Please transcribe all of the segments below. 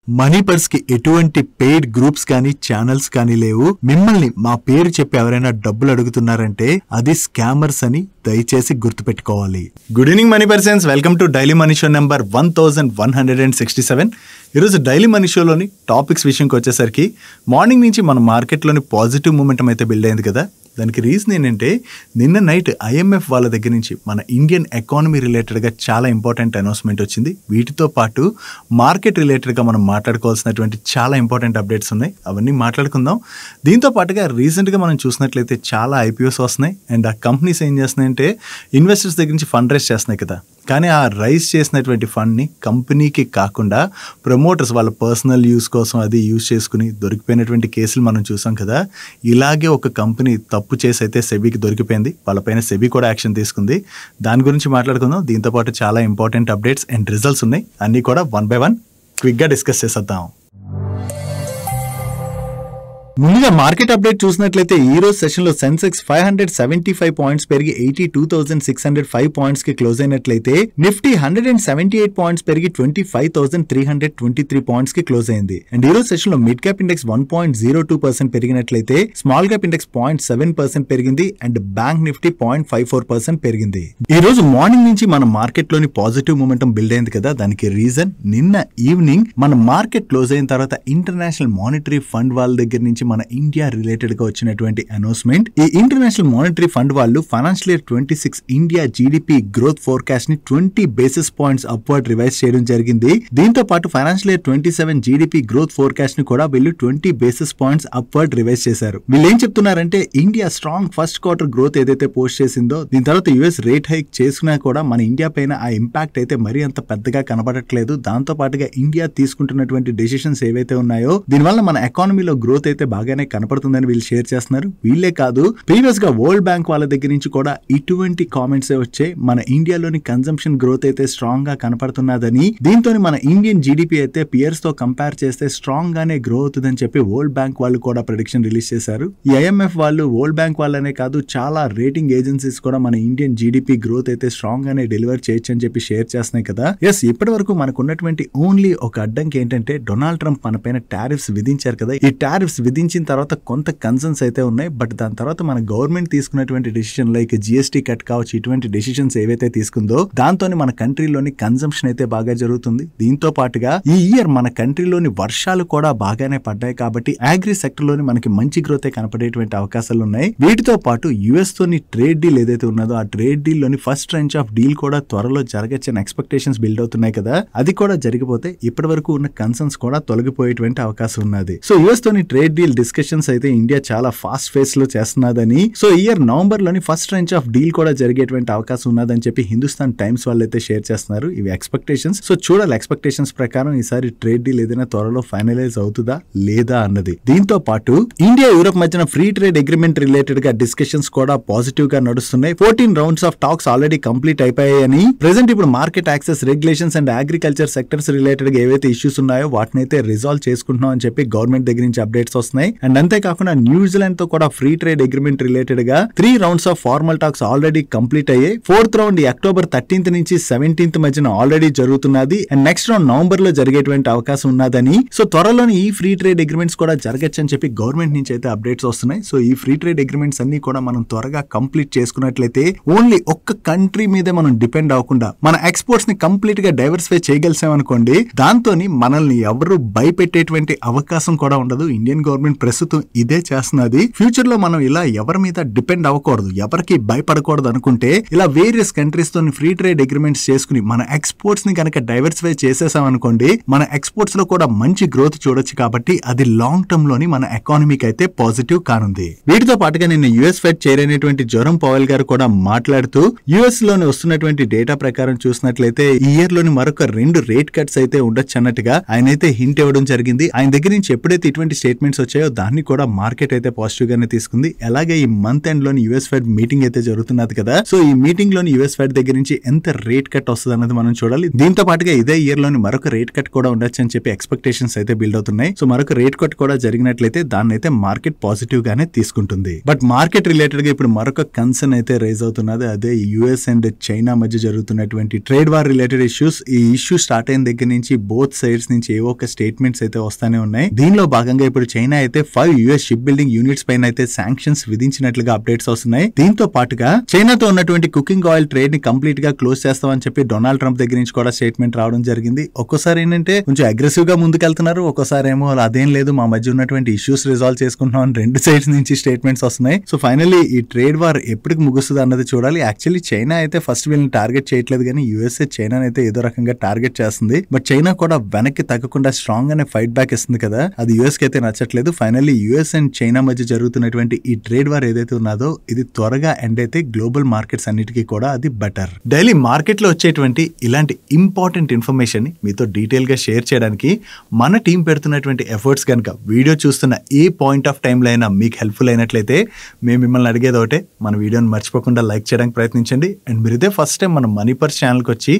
Money purse కి ఎటువంటి paid groups కానీ ఛానల్స్ కానీ లేవు. మిమ్మల్ని మా పేరు చెప్పి ఎవరైనా డబ్బులు అడుగుతున్నారంటే అది స్కామర్స్ అని దయచేసి గుర్తుపెట్టుకోవాలి. Good evening money persons, welcome to daily money show number 1167. ఈరోజు డైలీ మనీ షోలోని టాపిక్స్ విషయంకి వచ్చేసరికి మార్నింగ్ నుంచి మన మార్కెట్లోని పాజిటివ్ మూమెంటం అయితే బిల్డ్ అయింది కదా. దానికి రీజన్ ఏంటంటే నిన్న నైట్ IMF వాళ్ళ దగ్గర నుంచి మన ఇండియన్ ఎకానమీ రిలేటెడ్గా చాలా ఇంపార్టెంట్ అనౌన్స్మెంట్ వచ్చింది. వీటితో పాటు మార్కెట్ రిలేటెడ్గా మనం మాట్లాడుకోవాల్సినటువంటి చాలా ఇంపార్టెంట్ అప్డేట్స్ ఉన్నాయి, అవన్నీ మాట్లాడుకుందాం. దీంతో పాటుగా రీసెంట్గా మనం చూసినట్లయితే చాలా IPOs వస్తున్నాయి అండ్ ఆ కంపెనీస్ ఏం చేస్తున్నాయంటే ఇన్వెస్టర్స్ దగ్గర నుంచి ఫండ్ రైజ్ చేస్తున్నాయి కదా. కానీ ఆ రైజ్ చేసినటువంటి ఫండ్ని కంపెనీకి కాకుండా ప్రమోటర్స్ వాళ్ళ పర్సనల్ యూస్ కోసం అది యూజ్ చేసుకుని దొరికిపోయినటువంటి కేసులు మనం చూసాం కదా. ఇలాగే ఒక కంపెనీ తప్పు చేసి అయితే సెబీకి దొరికిపోయింది, వాళ్ళపైన సెబీ కూడా యాక్షన్ తీసుకుంది. దాని గురించి మాట్లాడుకుందాం. దీంతోపాటు చాలా ఇంపార్టెంట్ అప్డేట్స్ అండ్ రిజల్ట్స్ ఉన్నాయి, అన్నీ కూడా 1 by 1 క్విక్గా డిస్కస్ చేసేద్దాం. ముందుగా మార్కెట్ అప్డేట్ చూసినట్లయితే ఈ రోజు సెషన్ లో సెన్సెక్స్ 575 పాయింట్స్ పెరిగి 82,605 పాయింట్స్ కి క్లోజ్ అయినట్లయితే నిఫ్టీ 178 పాయింట్స్ పెరిగి 25,323 పాయింట్స్ కి క్లోజ్ అయింది. అండ్ ఈ రోజు సెషన్ లో మిడ్ క్యాప్ ఇండెక్స్ 1.02% పెరిగినట్లయితే స్మాల్ క్యాప్ ఇండెక్స్ 0.7% పెరిగింది అండ్ బ్యాంక్ నిఫ్టీ 0.54% పెరిగింది. ఈ రోజు మార్నింగ్ నుంచి మన మార్కెట్ లోని పాజిటివ్ మూమెంటం బిల్డ్ అయింది కదా. దానికి రీజన్ నిన్న ఈవినింగ్ మన మార్కెట్ క్లోజ్ అయిన తర్వాత ఇంటర్నేషనల్ మానిటరీ ఫండ్ వాళ్ళ దగ్గర నుంచి మన ఇండియా రిలేటెడ్ గా వచ్చినటువంటి అనౌన్స్మెంట్. ఈ ఇంటర్నేషనల్ మానిటరీ ఫండ్ వాళ్ళు financial year 26 India GDP growth forecast ని 20 బేసిస్ పాయింట్స్ అప్వర్డ్ రివైజ్ చేయడం జరిగింది. దీంతో పాటు financial year 27 GDP growth forecast ని కూడా వీళ్ళు 20 బేసిస్ పాయింట్స్ అప్వర్డ్ రివైజ్ చేశారు. వీళ్ళు ఏం చెప్తున్నారంటే India strong first quarter growth ఏదైతే పోస్ట్ చేసిందో దీని తర్వాత యుఎస్ రేట్ హైక్ చేసుకున్నా కూడా మన ఇండియా పైన ఆ ఇంపాక్ట్ అయితే మరీ అంత పెద్దగా కనబడట్లేదు. దాంతో పాటుగా ఇండియా తీసుకుంటున్నటువంటి డెసిషన్స్ ఏవైతే ఉన్నాయో దీనివల్ల మన ఎకానమీలో గ్రోత్ అయితే బాగానే కనపడుతుందని వీళ్ళు షేర్ చేస్తున్నారు. వీళ్ళే కాదు, ప్రీవియస్ గా వరల్డ్ బ్యాంక్ వాళ్ళ దగ్గర నుంచి కూడా ఇటువంటి కామెంట్స్ వచ్చాయి. మన ఇండియాలోని కన్సంప్షన్ గ్రోత్ అయితే స్ట్రాంగ్ గా కనపడుతున్నదని, దీంతో మన ఇండియన్ జీడీపీ అయితే పియర్స్ తో కంపేర్ చేస్తే స్ట్రాంగ్ గానే గ్రో అవుతుందని చెప్పి వరల్డ్ బ్యాంక్ వాళ్ళు కూడా ప్రెడిక్షన్ రిలీజ్ చేశారు. ఈ IMF వాళ్ళు వరల్డ్ బ్యాంక్ వాళ్ళనే కాదు చాలా రేటింగ్ ఏజెన్సీస్ కూడా మన ఇండియన్ జీడీపీ గ్రోత్ అయితే స్ట్రాంగ్ గానే డెలివర్ చేయొచ్చు అని చెప్పి షేర్ చేస్తున్నాయి కదా. ఎస్, ఇప్పటి వరకు మనకు ఉన్నటువంటి ఓన్లీ ఒక అడ్డంకి ఏంటంటే డొనాల్డ్ ట్రంప్ మన పైన టారిఫ్స్ విధించారు కదా. ఈ టారిఫ్స్ విధించిన తర్వాత కొంత కన్సర్న్స్ అయితే ఉన్నాయి. బట్ దాని తర్వాత మన గవర్నమెంట్ తీసుకున్నటువంటి డెసిషన్ లైక్ GST కట్ కావచ్చు, ఇటువంటి డెసిషన్స్ ఏవైతే తీసుకుందో దాంతో మన కంట్రీలోని కన్సంప్షన్ అయితే బాగా జరుగుతుంది. దీంతో పాటుగా ఈ ఇయర్ మన కంట్రీలోని వర్షాలు కూడా బాగానే పడ్డాయి కాబట్టి అగ్రి సెక్టర్ లోని మనకి మంచి గ్రోత్ కనపడేటువంటి అవకాశాలు ఉన్నాయి. వీటితో పాటు US తోని ట్రేడ్ డీల్ ఏదైతే ఉన్నదో ఆ ట్రేడ్ డీల్ లోని ఫస్ట్ ట్రెంచ్ ఆఫ్ డీల్ కూడా త్వరలో జరగచ్చని ఎక్స్పెక్టేషన్స్ బిల్డ్ అవుతున్నాయి కదా. అది కూడా జరిగిపోతే ఇప్పటి వరకు ఉన్న కన్సర్న్స్ కూడా తొలగిపోయేటువంటి అవకాశం ఉన్నది. సో US తోని ట్రేడ్ డీల్ డిస్కషన్స్ అయితే ఇండియా చాలా ఫాస్ట్ ఫేస్ లో చేస్తున్నదని, సో ఇయర్ నవంబర్ లోని ఫస్ట్ ట్రెంచ్ ఆఫ్ డీల్ కూడా జరిగేటువంటి అవకాశం ఉన్నదని చెప్పి హిందుస్థాన్ టైమ్స్ వాళ్ళు అయితే షేర్ చేస్తున్నారు. ఇవి ఎక్స్పెక్టేషన్స్. సో చూడాలి ఎక్స్పెక్టేషన్స్ ప్రకారం ఈసారి ట్రేడ్ డీల్ ఏదైనా త్వరలో ఫైనలైజ్ అవుతుందా లేదా అన్నది. దీంతో పాటు ఇండియా యూరప్ మధ్యన ఫ్రీ ట్రేడ్ అగ్రిమెంట్ రిలేటెడ్ గా డిస్కషన్స్ కూడా పాజిటివ్ గా నడుస్తున్నాయి. 14 rounds of talks already complete అయిపోయాయని, ప్రెసెంట్ ఇప్పుడు market access regulations and agriculture sectors related గా ఏవైతే ఇష్యూస్ ఉన్నాయో వాటిని అయితే రిజాల్వ్ చేసుకుంటున్నాం అని చెప్పి గవర్నమెంట్ దగ్గర నుంచి అప్డేట్స్ వస్తున్నాయి. అండ్ అంతేకాకుండా న్యూజిలాండ్ తో కూడా ఫ్రీ ట్రేడ్ అగ్రిమెంట్ రిలేటెడ్ గా 3 rounds of formal talks already complete అయ్యాయి. 4th రౌండ్ అక్టోబర్ 13th నుంచి 17th మధ్యన ఆల్రెడీ జరుగుతున్నది. అండ్ నెక్స్ట్ రౌండ్ నవంబర్ లో జరిగేటువంటి అవకాశం ఉన్నదని, సో త్వరలోనే ఈ ఫ్రీ ట్రేడ్ అగ్రిమెంట్స్ కూడా జరగచ్చు అని చెప్పి గవర్నమెంట్ నుంచి అయితే అప్డేట్స్ వస్తున్నాయి. సో ఈ ఫ్రీ ట్రేడ్ అగ్రిమెంట్స్ అన్ని కూడా మనం త్వరగా కంప్లీట్ చేసుకున్నట్లయితే ఓన్లీ ఒక్క కంట్రీ మీదే మనం డిపెండ్ అవ్వకుండా మన ఎక్స్పోర్ట్స్ ని కంప్లీట్ గా డైవర్సిఫై చేయగలిసామనుకోండి, దాంతో మనల్ని ఎవరు భయపెట్టేటువంటి అవకాశం కూడా ఉండదు. ఇండియన్ గవర్నమెంట్ ప్రస్తుతం ఇదే చేస్తున్నది. ఫ్యూచర్ లో మనం ఇలా ఎవరి మీద డిపెండ్ అవ్వకూడదు, ఎవరికి భయపడకూడదు అనుకుంటే ఇలా వేరియస్ కంట్రీస్ తో ఫ్రీ ట్రేడ్ అగ్రిమెంట్స్ చేసుకుని మన ఎక్స్పోర్ట్స్ ని కనుక డైవర్సిఫై చేసేసాం అనుకోండి, మన ఎక్స్పోర్ట్స్ లో కూడా మంచి గ్రోత్ చూడొచ్చు. కాబట్టి అది లాంగ్ టర్మ్ లోని మన ఎకానమీకి అయితే పాజిటివ్ కానుంది. వీటితో పాటుగా నిన్న US ఫెడ్ చైర్ అయినటువంటి జెరోమ్ పవెల్ గారు కూడా మాట్లాడుతూ US లోని వస్తున్నటువంటి డేటా ప్రకారం చూసినట్లయితే ఈ ఇయర్ లోని మరొక 2 రేట్ కట్స్ అయితే ఉండొచ్చు అన్నట్టుగా ఆయన అయితే హింట్ ఇవ్వడం జరిగింది. ఆయన దగ్గర నుంచి ఎప్పుడైతే ఇటువంటి స్టేట్మెంట్స్ వచ్చాయో ఉన్నాయో దాన్ని కూడా మార్కెట్ అయితే పాజిటివ్ గానే తీసుకుంది. అలాగే ఈ మంత్ ఎండ్ లోని యుఎస్ ఫెడ్ మీటింగ్ అయితే జరుగుతున్నది కదా, సో ఈ మీటింగ్ లోని యుఎస్ ఫెడ్ దగ్గర నుంచి ఎంత రేట్ కట్ వస్తుంది అన్నది మనం చూడాలి. దీంతో పాటుగా ఇదే ఇయర్ లోని మరొక రేట్ కట్ కూడా ఉండొచ్చు అని చెప్పి ఎక్స్పెక్టేషన్స్ అయితే బిల్డ్ అవుతున్నాయి. సో మరొక రేట్ కట్ కూడా జరిగినట్లయితే దాన్ని అయితే మార్కెట్ పాజిటివ్ గానే తీసుకుంటుంది. బట్ మార్కెట్ రిలేటెడ్ గా ఇప్పుడు మరొక కన్సర్న్ అయితే రైజ్ అవుతున్నది. అదే యుఎస్ అండ్ చైనా మధ్య జరుగుతున్నటువంటి ట్రేడ్ వార్ రిలేటెడ్ ఇష్యూస్. ఈ ఇష్యూ స్టార్ట్ అయిన దగ్గర నుంచి బోత్ సైడ్స్ నుంచి ఏవో ఒక స్టేట్మెంట్స్ అయితే వస్తానే ఉన్నాయి. దీనిలో భాగంగా ఇప్పుడు చైనా అయితే 5 యుఎస్ షిప్ బిల్డింగ్ యూనిట్స్ పైన అయితే శాంక్షన్స్ విధించినట్లుగా అప్డేట్స్ వస్తున్నాయి. దీంతో పాటుగా చైనాతో ఉన్నటువంటి కుకింగ్ ఆయిల్ ట్రేడ్ ని కంప్లీట్ గా క్లోజ్ చేస్తామని చెప్పి డొనాల్డ్ ట్రంప్ దగ్గర నుంచి కూడా స్టేట్మెంట్ రావడం జరిగింది. ఒక్కోసారి ఏంటంటే కొంచెం అగ్రెసివ్ గా ముందుకెళ్తున్నారు, ఒక్కోసారి ఏమో అదేం లేదు మా మధ్య ఉన్నటువంటి ఇష్యూస్ రిజాల్వ్ చేసుకుంటున్నాం అని రెండు సైడ్స్ నుంచి స్టేట్మెంట్స్ వస్తున్నాయి. సో ఫైనల్లీ ఈ ట్రేడ్ వార్ ఎప్పటికి ముగుస్తుంది అన్నది చూడాలి. యాక్చువల్లీ చైనా అయితే ఫస్ట్ వీళ్ళని టార్గెట్ చేయట్లేదు కానీ యుఎస్ఏ చైనా అయితే ఏదో రకంగా టార్గెట్ చేస్తుంది. బట్ చైనా కూడా వెనక్కి తగ్గకుండా స్ట్రాంగ్ గానే ఫైట్ బ్యాక్ ఇస్తుంది కదా, అది యుఎస్ కి అయితే నచ్చట్లేదు. ఫైనల్లీ యుఎస్ అండ్ చైనా మధ్య జరుగుతున్నటువంటి ఈ ట్రేడ్ వార్ ఏదైతే ఉన్నదో ఇది త్వరగా ఎండ్ అయితే గ్లోబల్ మార్కెట్స్ అన్నిటికీ కూడా అది బెటర్. డైలీ మార్కెట్ లో వచ్చేటువంటి ఇలాంటి ఇంపార్టెంట్ ఇన్ఫర్మేషన్ ని మీతో డీటెయిల్ గా షేర్ చేయడానికి మన టీం పెడుతున్నటువంటి ఎఫర్ట్స్ కనుక వీడియో చూస్తున్న ఏ పాయింట్ ఆఫ్ టైం లో అయినా మీకు హెల్ప్ఫుల్ అయినట్లయితే మేము మిమ్మల్ని అడిగేది ఒకటే, మన వీడియోని మర్చిపోకుండా లైక్ చేయడానికి ప్రయత్నించండి. అండ్ మీరు ఇదే ఫస్ట్ టైం మన మనీ పర్స్ ఛానల్కి వచ్చి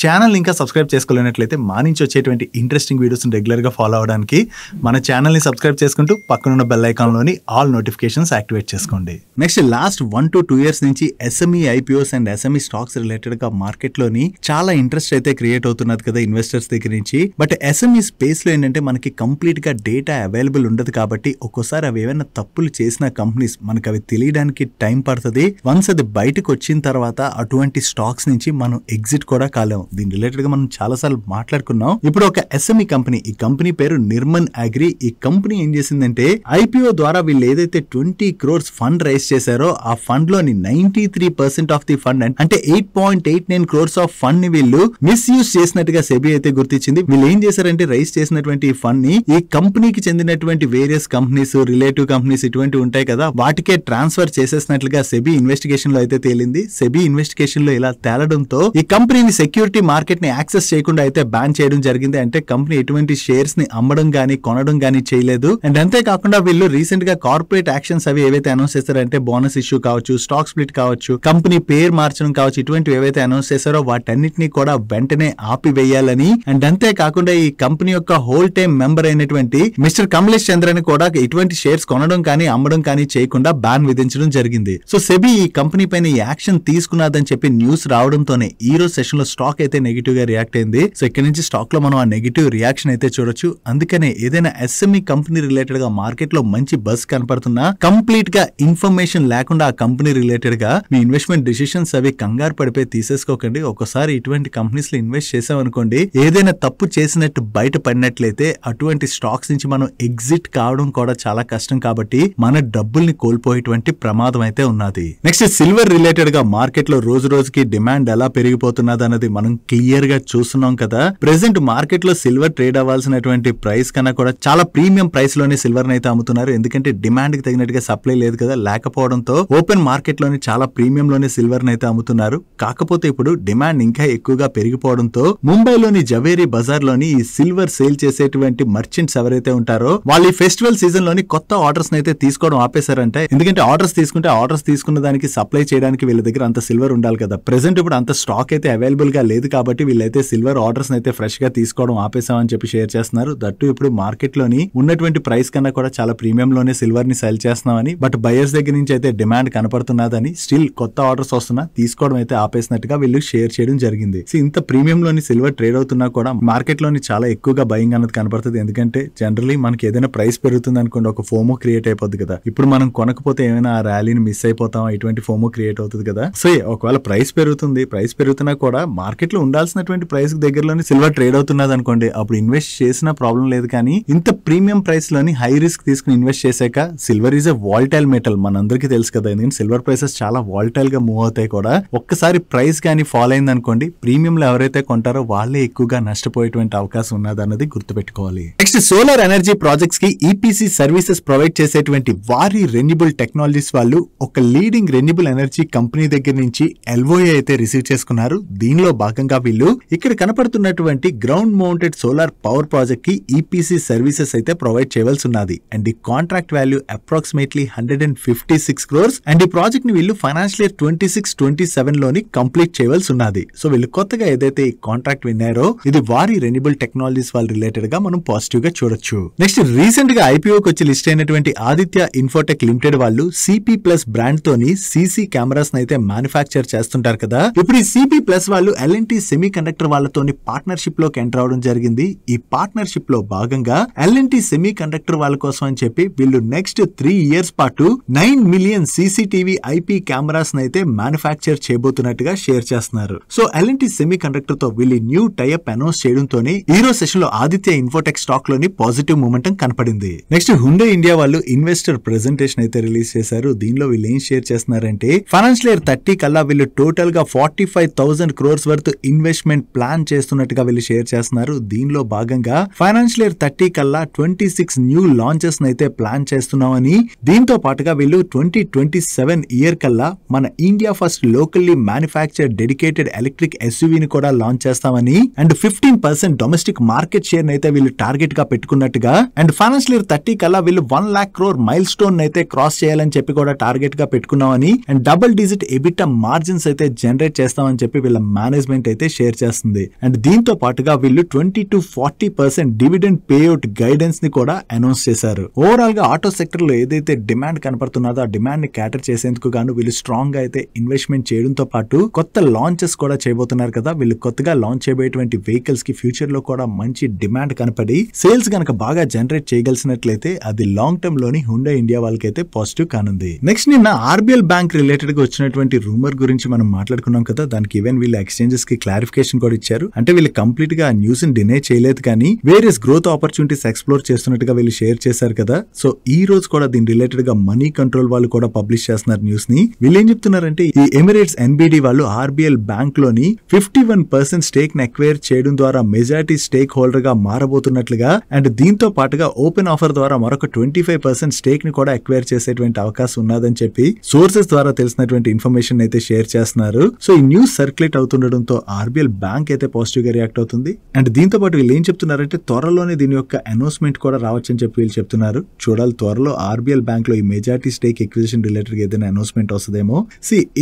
ఛానల్ ఇంకా సబ్స్క్రైబ్ చేసుకోలేనట్లయితే మా నుంచి వచ్చేటువంటి ఇంట్రెస్టింగ్ వీడియోస్ రెగ్యులర్ గా ఫాలో అవడానికి మన ఛానల్ ని సబ్స్క్రైబ్ చేసుకుంటూ పక్కనున్న బెల్ ఐకాన్ లోని ఆల్ నోటిఫికేషన్స్ యాక్టివేట్ చేసుకోండి. నెక్స్ట్ లాస్ట్ 1 to 2 years నుంచి SME IPOs and SME stocks related గా మార్కెట్ లోని చాలా ఇంట్రెస్ట్ అయితే క్రియేట్ అవుతున్నది కదా ఇన్వెస్టర్స్ దగ్గర నుంచి. బట్ ఎస్ఎంఈ స్పేస్ లో ఏంటంటే మనకి కంప్లీట్ గా డేటా అవైలబుల్ ఉండదు కాబట్టి ఒక్కోసారి అవి ఏమైనా తప్పులు చేసిన కంపెనీస్ మనకు అవి తెలియడానికి టైం పడుతుంది. వన్స్ అది బయటకు వచ్చిన తర్వాత అటువంటి స్టాక్స్ నుంచి మనం ఎగ్జిట్ కూడా కాలేము. దీని రిలేటెడ్ గా మనం చాలా సార్లు మాట్లాడుకున్నాం. ఇప్పుడు ఒక ఎస్ఎంఈ కంపెనీ, ఈ కంపెనీ పేరు నిర్మన్ అగ్రి. ఈ కంపెనీ ఏం చేసిందంటే ఐపీఓ ద్వారా వీళ్ళు ఏదైతే 20 crores ఫండ్ రైజ్ చేశారో ఆ ఫండ్ లోని 93% ఆఫ్ ది ఫండ్ అంటే 8.89 crores ఆఫ్ ఫండ్ ని వీళ్ళు మిస్యూజ్ చేసినట్టుగా సెబీ అయితే గుర్తించింది. వీళ్ళు ఏం చేశారంటే రైజ్ చేసినటువంటి ఈ ఫండ్ ని ఈ కంపెనీకి చెందినటువంటి వేరియస్ కంపెనీస్, రిలేటివ్ కంపెనీస్ ఇటువంటివి ఉంటాయి కదా వాటికే ట్రాన్స్ఫర్ చేసేసినట్లుగా సెబీ ఇన్వెస్టిగేషన్ లో అయితే తేలింది. సెబీ ఇన్వెస్టిగేషన్ లో ఇలా తేలడంతో ఈ కంపెనీని సెక్యూరిటీ మార్కెట్ ని యాక్సెస్ చేయకుండా అయితే బ్యాన్ చేయడం జరిగింది. అంటే కంపెనీ ఎటువంటి షేర్స్ ని అమ్మడం గానీ కొనడం గానీ చేయలేదు. అండ్ అంతేకాకుండా వీళ్ళు రీసెంట్ గా కార్పొరేట్ యాక్షన్స్ అవి ఏవైతే అనౌన్స్ చేశారంటే బోనస్ ఇష్యూ కావచ్చు, స్టాక్ స్ప్లిట్ కావచ్చు, కంపెనీ పేరు మార్చడం కావచ్చు, ఇటువంటివి ఏవైతే అనౌన్స్ చేశారో వాటన్నిటిని కూడా వెంటనే ఆపివేయాలని. అండ్ అంతేకాకుండా ఈ కంపెనీ యొక్క హోల్ టైమ్ మెంబర్ అయినటువంటి మిస్టర్ కమలేష్ చంద్రని కూడా ఇటువంటి షేర్స్ కొనడం కానీ అమ్మడం కానీ చేయకుండా బ్యాన్ విధించడం జరిగింది. సో సెబీ ఈ కంపెనీ పైన ఈ యాక్షన్ తీసుకున్నదని చెప్పి న్యూస్ రావడంతోనే ఈ రోజు సెషన్ లో స్టాక్ అయితే నెగిటివ్ గా రియాక్ట్ అయింది. సో ఇక్కడ నుంచి స్టాక్ లో మనం ఆ నెగిటివ్ రియాక్షన్ అయితే చూడొచ్చు. అందుకనే ఏదైనా ఎస్ఎంఈ కంపెనీ రిలేటెడ్ గా మార్కెట్ లో మంచి బస్ కనపడుతున్నా కంప్లీట్ గా ఇన్ఫర్మేషన్ లేకుండా ఆ కంపెనీ రిలేటెడ్ గా మీ ఇన్వెస్ట్మెంట్ డిసిషన్స్ అవి కంగారు పడిపోయి తీసేసుకోకండి. ఒకసారి ఇటువంటి కంపెనీస్ లో ఇన్వెస్ట్ చేసామనుకోండి, ఏదైనా తప్పు చేసినట్టు బయట పడినట్లయితే అటువంటి స్టాక్స్ నుంచి మనం ఎగ్జిట్ కావడం కూడా చాలా కష్టం. కాబట్టి మన డబ్బుల్ని కోల్పోయేటువంటి ప్రమాదం అయితే ఉన్నది. నెక్స్ట్ సిల్వర్ రిలేటెడ్ గా మార్కెట్ లో రోజు రోజుకి డిమాండ్ ఎలా పెరిగిపోతున్నది అన్నది మనం క్లియర్ గా చూస్తున్నాం కదా. ప్రెసెంట్ మార్కెట్ లో సిల్వర్ ట్రేడ్ అవ్వాల్సినటువంటి ప్రైస్ కన్నా కూడా చాలా ప్రీమియం ప్రైస్ లోనే సిల్వర్ అయితే అమ్ముతున్నారు. ఎందుకంటే డిమాండ్ కి తగినట్టుగా సప్లై లేదు కదా, లేకపోవడంతో ఓపెన్ మార్కెట్ లోని చాలా ప్రీమియం లోనే సిల్వర్ అయితే అమ్ముతున్నారు. కాకపోతే ఇప్పుడు డిమాండ్ ఇంకా ఎక్కువగా పెరిగిపోవడంతో ముంబైలోని జవేరీ బజార్ లోని ఈ సిల్వర్ సేల్ చేసేటువంటి మర్చెంట్స్ ఎవరైతే ఉంటారో వాళ్ళు ఈ ఫెస్టివల్ సీజన్ లోని కొత్త ఆర్డర్స్ అయితే తీసుకోవడం ఆపేశారంటే. ఎందుకంటే ఆర్డర్స్ తీసుకుంటే ఆర్డర్స్ తీసుకున్న దానికి సప్లై చేయడానికి వీళ్ళ దగ్గర అంత సిల్వర్ ఉండాలి కదా. ప్రెసెంట్ ఇప్పుడు అంత స్టాక్ అయితే అవైలబుల్ గా లేదు కాబట్టి వీళ్ళైతే సిల్వర్ ఆర్డర్స్ అయితే ఫ్రెష్ గా తీసుకోవడం ఆపేసామని చెప్పి షేర్ చేస్తున్నారు. దట్టు ఇప్పుడు మార్కెట్ లోని ఉన్నటువంటి ప్రైస్ కన్నా కూడా చాలా ప్రీమియం లోనే సిల్వర్ ని సెల్ చేస్తున్నామని, బట్ బయర్స్ దగ్గర నుంచి అయితే డిమాండ్ కనపడుతున్నదని స్టిల్ కొత్త ఆర్డర్స్ వస్తున్నా తీసుకోవడం అయితే ఆపేసినట్టుగా వీళ్ళు షేర్ చేయడం జరిగింది. సో ఇంత ప్రీమియం లోని సిల్వర్ ట్రేడ్ అవుతున్నా కూడా మార్కెట్ లోని చాలా ఎక్కువగా బయింగ్ అన్నది కనపడుతుంది. ఎందుకంటే జనరలీ మనకి ఏదైనా ప్రైస్ పెరుగుతుంది అనుకోండి, ఒక ఫోమో క్రియేట్ అయిపోద్ది కదా. ఇప్పుడు మనం కొనకపోతే ఏమైనా ఆ ర్యాలీని మిస్ అయిపోతాం, ఇటువంటి ఫోమో క్రియేట్ అవుతుంది కదా. సో ఒకవేళ ప్రైస్ పెరుగుతుంది, ప్రైస్ పెరుగుతున్నా కూడా మార్కెట్ లో ఉండాల్సినటువంటి ప్రైస్ దగ్గరలోని సిల్వర్ ట్రేడ్ అవుతున్నది అనుకోండి, అప్పుడు ఇన్వెస్ట్ చేసినా ప్రాబ్లం లేదు. కానీ ఇంత ప్రీమియం ప్రైస్ లోని హై రిస్క్ తీసుకుని ఇన్వెస్ట్ చేశాక, silver is a wall tile metal మనందరికీ తెలుసు కదా. ఎందుకంటే సిల్వర్ ప్రైసెస్ చాలా వాల్టైల్ గా మూవ్ అవుతాయి కూడా. ఒక్కసారి ప్రైస్ కానీ ఫాల్ అయింది అనుకోండి, ప్రీమియం లో ఎవరైతే కొంటారో వాళ్ళే ఎక్కువగా నష్టపోయేటువంటి అవకాశం ఉన్నది అన్నది గుర్తుపెట్టుకోవాలి. నెక్స్ట్ సోలార్ ఎనర్జీ ప్రాజెక్ట్స్ కి ఈపీసీ సర్వీసెస్ ప్రొవైడ్ చేసేటువంటి వారి రెన్యూబుల్ టెక్నాలజీస్ వాళ్ళు ఒక లీడింగ్ రెన్యూబుల్ ఎనర్జీ కంపెనీ దగ్గర నుంచి ఎల్ఓఏ అయితే రిసీవ్ చేసుకున్నారు. దీనిలో భాగంగా వీళ్ళు ఇక్కడ కనపడుతున్నటువంటి ground mounted solar power project కి ఈపీసీ సర్వీసెస్ అయితే ప్రొవైడ్ చేయవలసి చేయాల్సి ఉన్నది. అండ్ ఈ contract value approximately 156 crores. And ఈ ప్రాజెక్ట్ ని వీళ్ళు ఫైనాన్షియల్ ఇయర్ 26-27 లోని కంప్లీట్ చేయవలసి ఉన్నది. సో వీళ్ళు కొత్తగా ఏదైతే ఈ కాంట్రాక్ట్ విన్నారో ఇది వారి రెన్యూబుల్ టెక్నాలజీస్ వాళ్ళ రిలేటెడ్ గా మనం పాజిటివ్ గా చూడొచ్చు. నెక్స్ట్ రీసెంట్ గా ఐపీఓకి వచ్చి లిస్ట్ అయినటువంటి ఆదిత్య ఇన్ఫోటెక్ లిమిటెడ్ వాళ్ళు సిపి ప్లస్ బ్రాండ్ తోని సిసి కెమెరాస్ అయితే మ్యానుఫ్యాక్చర్ చేస్తుంటారు కదా. ఇప్పుడు ఈ సిపి ప్లస్ వాళ్ళు ఎల్ఎన్టీ సెమీ కండక్టర్ వాళ్ళతోని పార్ట్నర్షిప్ లోకి ఎంటర్ అవడం జరిగింది. ఈ పార్ట్నర్షిప్ లో భాగంగా ఎల్ఎన్టీ సెమీ కండక్టర్ వాళ్ళ కోసం అని చెప్పి వీళ్ళు నెక్స్ట్ 3 years పాటు 9 million సీసీటీవీ ఐపీ కెమెరాస్ అయితే మ్యానుఫ్యాక్చర్ చేయబోతున్నట్టుగా షేర్ చేస్తున్నారు. సో ఎల్ఎన్టీ సెమీ కండక్టర్ తో వీళ్ళు న్యూ టైప్ అనౌన్స్ చేయడంతోనే ఈ రోజు సెషన్ లో ఆదిత్య ఇన్ఫోటెక్ స్టాక్ లోని పాజిటివ్ మూమెంటం కనపడింది. నెక్స్ట్ హుండై ఇండియా వాళ్ళు ఇన్వెస్టర్ ప్రెజెంటేషన్ అయితే రిలీజ్ చేశారు. దీనిలో వీళ్ళు ఏం షేర్ చేస్తున్నారంటే ఫైనాన్షియల్ ఇయర్ 30 కల్లా వీళ్ళు టోటల్ గా 45,000 crores వర్త్ ఇన్వెస్ట్మెంట్ ప్లాన్ చేస్తున్నట్టుగా వీళ్ళు షేర్ చేస్తున్నారు. దీనిలో భాగంగా ఫైనాన్షియల్ ఇయర్ 30 కల్లా 26 న్యూ లాంచెస్ అయితే ప్లాన్ చేస్తున్నామని, దీంతో పాటుగా వీళ్ళు 2027 ఇయర్ కల్లా మన India first locally manufacture dedicated electric SUV ని కూడా లాంచ్ చేస్తామని, అండ్ 15% డొమెస్టిక్ మార్కెట్ షేర్ అయితే వీళ్ళు టార్గెట్ గా పెట్టుకున్నట్టుగా, అండ్ ఫైనాన్షియల్ ఇయర్ 30 కల్లా వీళ్ళు 1 lakh crore మైల్ స్టోన్ అయితే క్రాస్ చేయాలని చెప్పి కూడా టార్గెట్ గా పెట్టుకున్నామని, and double digit EBITDA margins అయితే జనరేట్ చేస్తామని చెప్పి వీళ్ళ మేనేజ్మెంట్ అయితే షేర్ చేస్తుంది. అండ్ దీంతో పాటుగా వీళ్ళు 20-40% డివిడెండ్ పేఅవుట్ గైడెన్స్ ని కూడా అనౌన్స్ చేశారు. ఓవరాల్ గా ఆటో సెక్టర్ లో ఏదైతే డిమాండ్ కనపడుతున్నదో ఆ డిమాండ్ ని క్యాటర్ చేసేందుకు గాను వీళ్ళు స్ట్రాంగ్ గా అయితే ఇన్వెస్ట్మెంట్ చేయడంతో పాటు కొత్త లాంచెస్ కూడా చేయబోతున్నారు కదా. వీళ్ళు కొత్తగా లాంచ్ చేయబోయేటువంటి వెహికల్స్ కి ఫ్యూచర్ లో కూడా మంచి డిమాండ్ కనపడి సేల్స్ గనక బాగా జనరేట్ చేయగలిసినట్లయితే అది లాంగ్ టర్మ్ లోని హుండై ఇండియా వాళ్ళకైతే పాజిటివ్ కానుంది. నెక్స్ట్ నిన్న ఆర్బిఎల్ బ్యాంక్ రిలేటెడ్ గా వచ్చినటువంటి రూమర్ గురించి మనం మాట్లాడుకున్నాం కదా. దానికి ఈవెన్ వీళ్ళు ఎక్స్చేంజెస్ కి క్లారిఫికేషన్ కూడా ఇచ్చారు. అంటే వీళ్ళు కంప్లీట్ గా న్యూస్ ని డినై చేయలేదు కానీ వేరియస్ గ్రోత్ ఆపర్చునిటీస్ ఎక్స్ప్లోర్ చేస్తున్నట్టుగా వీళ్ళు షేర్ చేశారు కదా. సో ఈ రోజు కూడా దీని రిలేటెడ్ గా మనీ కంట్రోల్ వాళ్ళు కూడా పబ్లిష్ చేస్తున్నారు న్యూస్ ని. వీళ్ళు ఏం చెప్తున్నారంటే ఈ ఎమిరేట్స్ ఎన్బిడి వాళ్ళు ఆర్బిఎల్ బ్యాంక్ లోని 51% స్టేక్ ని అక్వైర్ చేయడం ద్వారా మెజారిటీ స్టేక్ హోల్డర్ గా మారబోతున్నట్లుగా, అండ్ దీంతో పాటుగా ఓపెన్ ఆఫర్ ద్వారా మరొక 25% స్టేక్ ని కూడా అక్వైర్ చేసేటువంటి అవకాశం ఉన్నదని చెప్పి సోర్సెస్ ద్వారా తెలిసినటువంటి ఇన్ఫర్మేషన్ అయితే షేర్ చేస్తున్నారు. సో ఈ న్యూస్ సర్క్యులేట్ అవుతుండడంతో ఆర్బిఎల్ బ్యాంక్ అయితే పాజిటివ్ గా రియాక్ట్ అవుతుంది. అండ్ దీంతో పాటు వీళ్ళు ఏం చెప్తున్నారంటే త్వరలోనే దీని యొక్క అనౌన్స్మెంట్ కూడా రావచ్చని చెప్పి వీళ్ళు చెప్తున్నారు. చూడాలి త్వరలో ఆర్బిఎల్ బ్యాంక్ లో ఈ మెజారిటీ స్టేక్ ఎక్విజిషన్ రిలేటెడ్ ఏదైనా అనౌన్స్మెంట్ వస్తుందేమో.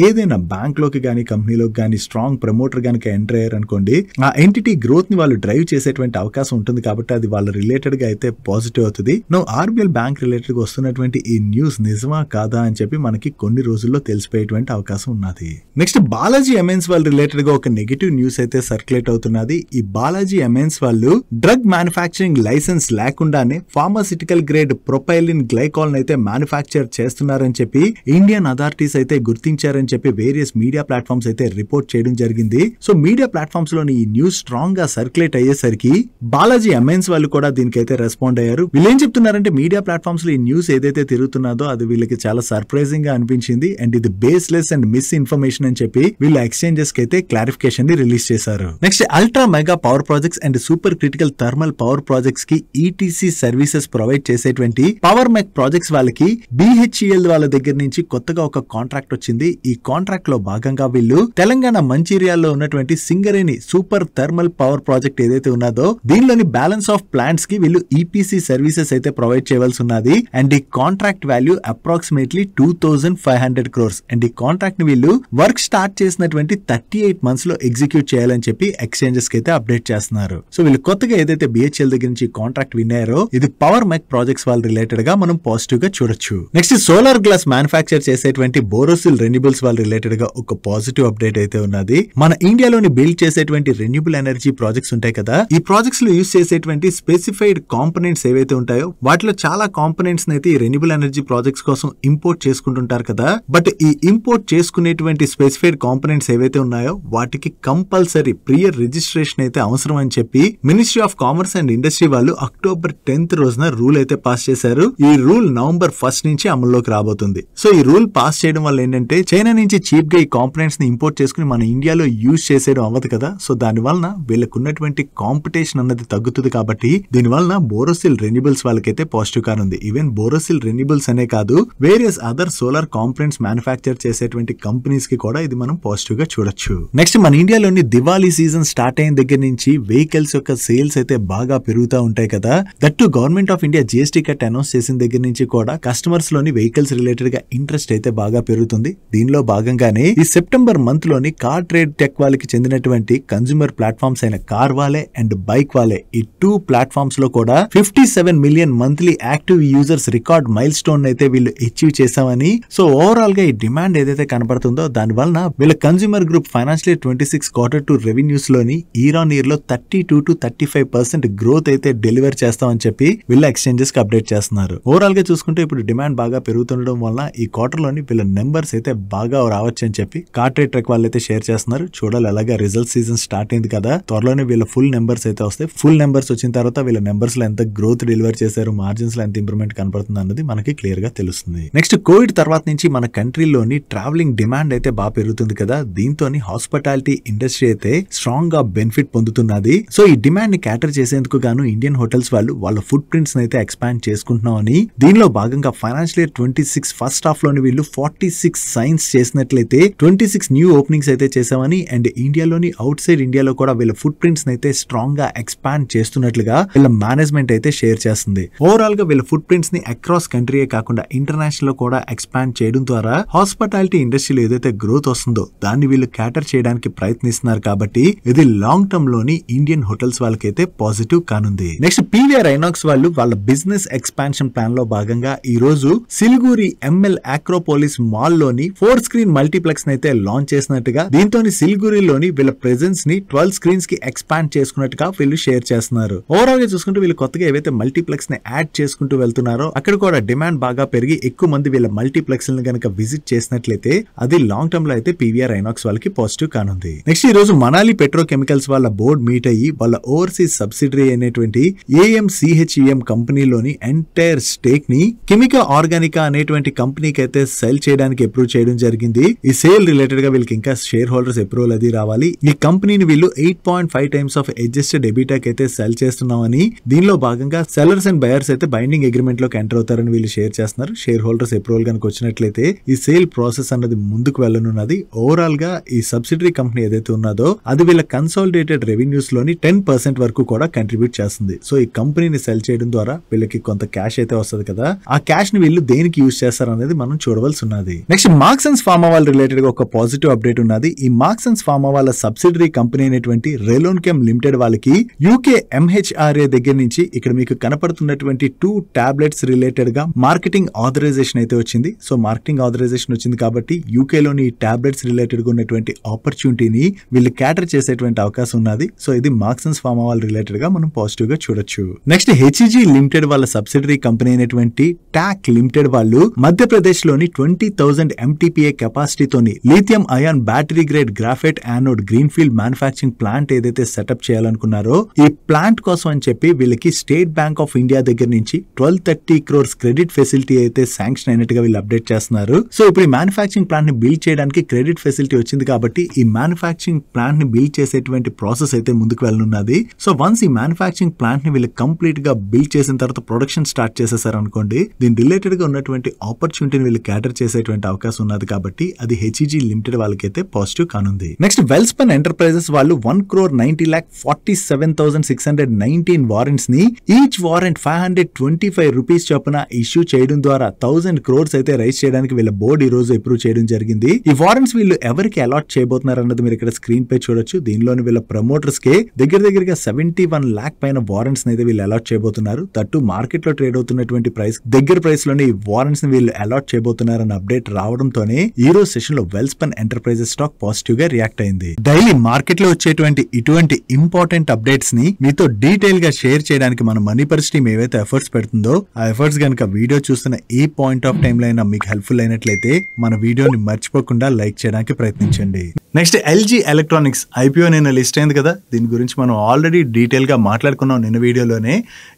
ఏదైనా బ్యాంక్ లోకి గానీ కంపెనీలోకి గానీ స్ట్రాంగ్ ప్రమోటర్ కనుక ఎంటర్ అయ్యారు అనుకోండి, ఆ ఎంటిటీ గ్రోత్ ని వాళ్ళు డ్రైవ్ చేసేటువంటి అవకాశం ఉంటుంది కాబట్టి అది వాళ్ళ రిలేటెడ్ గా అయితే పాజిటివ్ అవుతుంది. నో ఆర్బిఎల్ బ్యాంక్ రిలేటెడ్ గా వస్తున్నటువంటి ఈ న్యూస్ నిజమా కాదా అని చెప్పి మనకి కొన్ని రోజుల్లో తెలిసిపోయేటువంటి అవకాశం ఉన్నది. నెక్స్ట్ బాలాజీ ఎంఎన్స్ వాళ్ళ రిలేటెడ్ గా ఒక నెగటివ్ న్యూస్ అయితే సర్క్యులేట్ అవుతున్నది. ఈ బాలాజీ ఎంఎన్స్ వాళ్ళు డ్రగ్ మ్యానుఫ్యాక్చరింగ్ లైసెన్స్ లేకుండానే ఫార్మాసిటికల్ గ్రేడ్ ప్రొపైలిన్ గ్లైకాల్ అయితే మ్యానుఫ్యాక్చర్ చేస్తున్నారని చెప్పి ఇండియన్ అథారిటీస్ అయితే గుర్తించారని చెప్పి వేరియస్ మీడియా ప్లాట్ఫామ్స్ అయితే రిపోర్ట్ చేయడం జరిగింది. సో మీడియా ప్లాట్ఫామ్స్ లోని ఈ న్యూస్ స్ట్రాంగ్ గా సర్క్యులేట్ అయ్యేసరికి బాలాజీ ఎంఎన్స్ వాళ్ళు కూడా దీనికైతే రెస్పాండ్ అయ్యారు. వీళ్ళు ఏం చెప్తున్నారంటే మీడియా ప్లాట్ఫామ్స్ లో ఈ న్యూస్ ఏదైతే తిరుగుతున్నదో అది వీళ్ళకి చాలా సర్ప్రైజింగ్ గా అనిపించింది అండ్ ఇది బేస్లెస్ అండ్ మిస్ ఇన్ఫర్మేషన్ అని చెప్పి వీళ్ళు ఎక్స్చేంజెస్ కి అయితే క్లారిఫికేషన్ ని రిలీజ్ చేశారు. Next ultra mega power projects and super critical thermal power projects కి ఈటీసీ సర్వీసెస్ ప్రొవైడ్ చేసేటువంటి పవర్ మెక్ ప్రాజెక్ట్స్ వాళ్ళకి బిహెచ్ఈఎల్ వాళ్ళ దగ్గర నుంచి కొత్తగా ఒక కాంట్రాక్ట్ వచ్చింది. ఈ కాంట్రాక్ట్ లో భాగంగా వీళ్ళు తెలంగాణ మంచిర్యాలలో ఉన్నటువంటి Singareni super thermal power project ఏదైతే ఉన్నదో దీనిలోని బ్యాలెన్స్ ఆఫ్ ప్లాంట్స్ కి వీళ్ళు ఈపీసీ సర్వీసెస్ అయితే ప్రొవైడ్ చేయవలసి ఉన్నది. అండ్ ఈ contract value approximately 2,500 crores. And ఈ కాంట్రాక్ట్ ని వీళ్ళు వర్క్ స్టార్ట్ చేసినటువంటి 38 months లో ఎగ్జిక్యూట్ చేయాలని చెప్పి ఎక్స్చేంజెస్ కి అయితే అప్డేట్ చేస్తున్నారు. సో వీళ్ళు కొత్తగా ఏదైతే బిహెచ్ఎల్ దగ్గర నుంచి కాంట్రాక్ట్ విన్నారో ఇది పవర్ మెక్ ప్రాజెక్ట్స్ వాళ్ళ రిలేటెడ్ గా మనం పాజిటివ్ గా చూడొచ్చు. నెక్స్ట్ సోలార్ గ్లాస్ మ్యానుఫ్యాక్చర్ చేసేటువంటి బోరోసిల్ రెన్యూబుల్స్ వాళ్ళ రిలేటెడ్ గా ఒక పాజిటివ్ అప్డేట్ అయితే ఉన్నది. మన ఇండియాలోని బిల్డ్ చేసేటువంటి రెన్యూబుల్ ఎనర్జీ ప్రాజెక్ట్స్ ఉంటాయి కదా, ఈ ప్రాజెక్ట్స్ లో యూజ్ చేసేటువంటి స్పెసిఫైడ్ కాంపోనెంట్స్ ఏవైతే ఉంటాయో వాటిలో చాలా కాంపోనెంట్స్ అయితే ఈ రెన్యూబుల్ ఎనర్జీ ప్రాజెక్ట్స్ కోసం ఇంపోర్ట్ చేసుకుంటుంటారు కదా. బట్ ఈ ఇంపోర్ట్ చేసుకునేటువంటి స్పెసిఫైడ్ కాంపోనెంట్స్ ఏవైతే ఉన్నాయో వాటికి కంపల్సరీ ప్రియర్ రిజిస్ట్రేషన్ అయితే అవసరం అని చెప్పి ministry of commerce and industry వాళ్ళు October 10th రోజున రూల్ అయితే పాస్ చేశారు. ఈ రూల్ November 1st నుంచి అమల్లోకి రాబోతుంది. సో ఈ రూల్ పాస్ చేయడం వల్ల ఏంటంటే చైనా నుంచి చీప్ గా ఈ కాంపోనెంట్స్ ని ఇంపోర్ట్ చేసుకుని మన ఇండియాలో యూజ్ చేసేయడం అవ్వదు కదా. సో దాని వలన వీళ్ళకు ఉన్నటువంటి కాంపిటీషన్ అన్నది తగ్గుతుంది కాబట్టి దీని వలన బోరోసిల్ రెన్యూబుల్స్ వాళ్ళకైతే పాజిటివ్ గా ఉంది. ఈవెన్ బోరోసిల్ రెన్యూబుల్స్ అనే కాదు various other solar components manufacture చేసేటువంటి కంపెనీస్ కి కూడా ఇది మనం పాజిటివ్ గా చూడొచ్చు. నెక్స్ట్ మన ఇండియాలోని దివాళీ సీజన్ స్టార్ట్ అయిన దగ్గర నుంచి వెహికల్స్ యొక్క సేల్స్ అయితే బాగా పెరుగుతూ ఉంటాయి కదా. That government government of India GST cut announce చేసిన దగ్గర నుంచి కూడా కస్టమర్స్ లోని వెహికల్స్ రిలేటెడ్ గా ఇంట్రెస్ట్ అయితే బాగా పెరుగుతుంది. దీనిలో భాగంగానే ఈ సెప్టెంబర్ మంత్ లోని కార్ ట్రేడ్ టెక్ వాళ్ళకి చెందినటువంటి కన్స్యూమర్ ప్లాట్ఫామ్స్ అయిన కార్ వాలే అండ్ బైక్ వాలే ఈ 2 ప్లాట్ఫామ్స్ లో కూడా 57 million monthly active users record mile stone అయితే వీళ్ళు అచీవ్ చేశామని, సో ఓవరాల్ గా ఈ డిమాండ్ ఏదైతే కనబడుతుందో దాని వలన వీళ్ళ consumer group financial year 26 Q2 revenues లోని ఇయర్ ఆన్ ఇయర్ లో 32 to 35% గ్రోత్ అయితే డెలివర్ చేస్తామని చెప్పి వీళ్ళ ఎక్స్చేంజెస్ కి అప్డేట్ చేస్తున్నారు. ఓవరాల్ గా చూసుకుంటే ఇప్పుడు డిమాండ్ బాగా పెరుగుతుండడం వలన ఈ క్వార్టర్ లోని వీళ్ళ నెంబర్స్ అయితే బాగా రావచ్చు అని చెప్పి కార్ ట్రేడ్ ట్రక్ వాళ్ళు అయితే షేర్ చేస్తున్నారు. చూడాలి, అలాగా రిజల్ట్ సీజన్ స్టార్ట్ అయింది కదా, త్వరలోనే వీళ్ళ ఫుల్ నెంబర్స్ అయితే వస్తాయి. ఫుల్ నెంబర్స్ వచ్చిన తర్వాత వీళ్ళ నెంబర్స్ లో ఎంత గ్రోత్ డెలివర్ చేశారు, మార్జిన్స్ లో ఎంత ఇంప్రూవ్మెంట్ కనపడుతుంది అన్నది మనకి క్లియర్ గా తెలుస్తుంది. నెక్స్ట్, కోవిడ్ తర్వాత నుంచి మన కంట్రీలోని ట్రావెలింగ్ డిమాండ్ అయితే బాగా పెరుగుతుంది కదా, దీంతో హాస్పిటాలిటీ ఇండస్ట్రీ అయితే స్ట్రాంగ్ గా బెనిఫిట్ పొందుతున్నది. సో ఈ డిమాండ్ ని క్యాటర్ చేసేందుకు గాను ఇండియన్ హోటల్స్ వాళ్ళు వాళ్ళ ఫుడ్ ప్రింట్స్ అయితే ఎక్స్పాండ్ చేసుకుంటున్నామని, దీనిలో భాగంగా ఫైనాన్షియల్ ఇయర్ 26 ఫస్ట్ హాఫ్ లోని వీళ్ళు 46 సైన్స్ చేసినట్లయితే 26 న్యూ ఓపెనింగ్స్ అయితే చేసామని, అండ్ ఇండియాలోని అవుట్ సైడ్ ఇండియాలో కూడా వీళ్ళ ఫుడ్ ప్రింట్స్ అయితే స్ట్రాంగ్ గా ఎక్స్పాండ్ చేస్తున్నట్లుగా వీళ్ళ మేనేజ్మెంట్ అయితే షేర్ చేస్తుంది. ఓవరాల్ గా వీళ్ళ ఫుడ్ ప్రింట్స్ ని అక్రాస్ కంట్రీ కాకుండా ఇంటర్నేషనల్ లో కూడా ఎక్స్పాండ్ చేయడం ద్వారా హాస్పిటాలిటీ ఇండస్ట్రీలో ఏదైతే గ్రోత్ వస్తుందో దాన్ని వీళ్ళు క్యాటర్ చేయడానికి ప్రయత్నిస్తున్నారు. కాబట్టి ఇది లాంగ్ టర్మ్ లోని ఇండియన్ హోటల్స్ వాళ్ళకైతే పాజిటివ్ కానుంది. నెక్స్ట్, పీవీఆర్ ఐనాక్స్ వాళ్ళు వాళ్ళ బిజినెస్ ఎక్స్పాన్షన్ ప్లాన్ లో భాగంగా ఈ రోజు సిలిగురి ఎంఎల్ ఆక్రోపోలిస్ మాల్ లోని 4 స్క్రీన్ మల్టీప్లెక్స్ అయితే లాంచ్ చేసినట్టుగా, దీంతో సిలిగురిలోని వీళ్ళ ప్రెజెన్స్ ని 12 స్క్రీన్స్ కి ఎక్స్పాండ్ చేసుకున్నట్టుగా వీళ్ళు షేర్ చేస్తున్నారు. ఓవరాల్ గా చూసుకుంటే వీళ్ళు కొత్తగా ఏవైతే మల్టీప్లెక్స్ ని యాడ్ చేసుకుంటూ వెళ్తున్నారో అక్కడ కూడా డిమాండ్ బాగా పెరిగి ఎక్కువ మంది వీళ్ళ మల్టీప్లెక్స్ లను కనుక విజిట్ చేసినట్లయితే అది లాంగ్ టర్మ్ లో అయితే పీవీఆర్ ఐనాక్స్ వాళ్ళకి పాజిటివ్ కానుంది. నెక్స్ట్, ఈ రోజు మనాలి పెట్రోకెమికల్స్ వాళ్ళ బోర్డు మీట్ అయ్యి వాళ్ళ ఓవర్సీస్ సబ్సిడరీ అయినటువంటి AMCHEM కంపెనీలోని ఎంటైర్ స్టేక్ ని కెమికా ఆర్గానికా అనేటువంటి కంపెనీకి అయితే సెల్ చేయడానికి అప్రూవ్ చేయడం జరిగింది. ఈ సేల్ రిలేటెడ్ గా వీళ్ళకి ఇంకా షేర్ హోల్డర్స్ అప్రూవల్ అది రావాలి. ఈ కంపెనీని వీళ్ళు 8.5 times ఆఫ్ అడ్జస్టెడ్ ఎబిటాకి అయితే సెల్ చేస్తున్నామని, దీనిలో భాగంగా సెల్లర్స్ అండ్ బయర్స్ అయితే బైండింగ్ అగ్రిమెంట్ లోకి ఎంటర్ అవుతారని వీళ్ళు షేర్ చేస్తున్నారు. షేర్ హోల్డర్స్ అప్రూవల్ కనుక వచ్చినట్లయితే ఈ సేల్ ప్రాసెస్ అన్నది ముందుకు వెళ్ళనున్నది. ఓవరాల్ గా ఈ సబ్సిడరీ కంపెనీ ఏదైతే ఉన్నదో అది వీళ్ళ కన్సాలిడేటెడ్ రెవెన్యూస్ లోని 10% వరకు కూడా కంట్రిబ్యూట్ చేస్తుంది. సో ఈ కంపెనీని సెల్ చేయడం ద్వారా వీళ్ళకి కొంత క్యాష్ అయితే వస్తుంది కదా, ఆ క్యాష్ ని వీళ్ళు దేనికి యూజ్ చేస్తారు అనేది మనం చూడవలసి ఉన్నది. నెక్స్ట్, మార్క్సన్స్ ఫార్మా వాళ్ళ రిలేటెడ్ గా ఒక పాజిటివ్ అప్డేట్ ఉన్నది. ఈ మార్క్సన్స్ ఫార్మా వాళ్ళ సబ్సిడరీ కంపెనీ అయినటువంటి రెలోన్కెమ్ లిమిటెడ్ వాళ్ళకి యూకే MHRA దగ్గర నుంచి ఇక్కడ మీకు కనపడుతున్నటువంటి 2 టాబ్లెట్స్ రిలేటెడ్ గా మార్కెటింగ్ ఆథరైజేషన్ అయితే వచ్చింది. సో మార్కెటింగ్ ఆథరైజేషన్ వచ్చింది కాబట్టి యూకే లోని ఈ టాబ్లెట్స్ రిలేటెడ్ గా ఉన్నటువంటి ఆపర్చునిటీని వీళ్ళు క్యాటర్ చేసేటువంటి అవకాశం ఉన్నది. సో ఇది మార్క్సన్స్ ఫార్మా వాళ్ళ రిలేటెడ్ గా మనం పాజిటివ్ గా చూడొచ్చు. నెక్స్ట్, HEG లిమిటెడ్ వాళ్ళ సబ్సిడరీ కంపెనీ అయినటువంటి టాక్ లిమిటెడ్ వాళ్ళు మధ్యప్రదేశ్ లోని 20,000 MTPA కెపాసిటీతోని lithium ion battery grade graphite anode green field manufacturing plant ఏదైతే సెటప్ చేయాలనుకున్నారో ఈ ప్లాంట్ కోసం అని చెప్పి వీళ్ళకి స్టేట్ బ్యాంక్ ఆఫ్ ఇండియా దగ్గర నుంచి 1230 crores క్రెడిట్ ఫెసిలిటీ అయితే శాంక్షన్ అయినట్టుగా వీళ్ళు అప్డేట్ చేస్తున్నారు. సో ఇప్పుడు ఈ మ్యానుఫాక్చరింగ్ ప్లాంట్ ని బిల్డ్ చేయడానికి క్రెడిట్ ఫెసిలిటీ వచ్చింది కాబట్టి ఈ మ్యానుఫాక్చరింగ్ ప్లాంట్ ని బిల్డ్ చేసేటువంటి ప్రాసెస్ అయితే ముందుకు వెళ్ళనున్నది. సో వన్స్ ఈ మ్యానుఫాక్చరింగ్ ప్లాంట్ ని వీళ్ళు కంప్లీట్ గా బిల్డ్ చేసిన తర్వాత ప్రొడక్షన్ స్టార్ట్ చేసేసారు అనుకోండి, దీని రిలేటెడ్ గా ఉన్నటువంటి ఆపర్చునిటీని వీళ్ళు క్యాటర్ చేసేటువంటి అవకాశం ఉన్నది కాబట్టి అది HEG లిమిటెడ్ వాళ్ళకైతే పాజిటివ్ కానుంది. నెక్స్ట్, వెల్స్పన్ ఎంటర్ప్రైజెస్ వాళ్ళు 1,90,47,619 వారెంట్స్ ని ఈచ్ వారెంట్ 525 రూపీస్ చొప్పున ఇష్యూ చేయడం ద్వారా 1,000 crores అయితే రైజ్ చేయడానికి వీళ్ళ బోర్డు ఈ రోజు అప్రూవ్ చేయడం జరిగింది. ఈ వారెంట్స్ వీళ్ళు ఎవరికి అలాట్ చేయబోతున్నారు అన్నది మీరు ఇక్కడ స్క్రీన్ పై చూడొచ్చు. దీనిలోని వీళ్ళ ప్రమోటర్స్ కే దగ్గరగా 71 lakh పైన వారెంట్స్ అయితే వీళ్ళు అలాట్ చేయబోతున్నారు. తట్టు మార్కెట్ లో ట్రేడ్ అవుతున్నటువంటి ప్రైస్ దగ్గర ప్రైస్ లోని ఈ వారెంట్స్ ని వీళ్ళు అలాట్ చేయబోతున్నారన్న అప్డేట్ రావడంతోనే ఈ రోజు సెషన్ లో వెల్స్పన్ ఎంటర్ప్రైజెస్ స్టాక్ పాజిటివ్ గా రియాక్ట్ అయింది. డైలీ మార్కెట్ లో వచ్చేటువంటి ఇటువంటి ఇంపార్టెంట్ అప్డేట్స్ ని మీతో డీటెయిల్ గా షేర్ చేయడానికి మన మనీ పర్స్ టీమ్ ఏవైతే ఎఫర్ట్స్ పెడుతుందో ఆ ఎఫర్ట్స్ గనక వీడియో చూస్తున్న ఏ పాయింట్ ఆఫ్ టైం లో అయినా మీకు హెల్ప్ఫుల్ అయినట్లయితే మన వీడియోని మర్చిపోకుండా లైక్ చేయడానికి ప్రయత్నించండి. నెక్స్ట్, LG ఎలక్ట్రానిక్స్ IPO నిన్న లిస్ట్ అయింది కదా, దీని గురించి మనం ఆల్రెడీ డీటెయిల్ గా మాట్లాడుకున్నాం నిన్న వీడియోలోనే.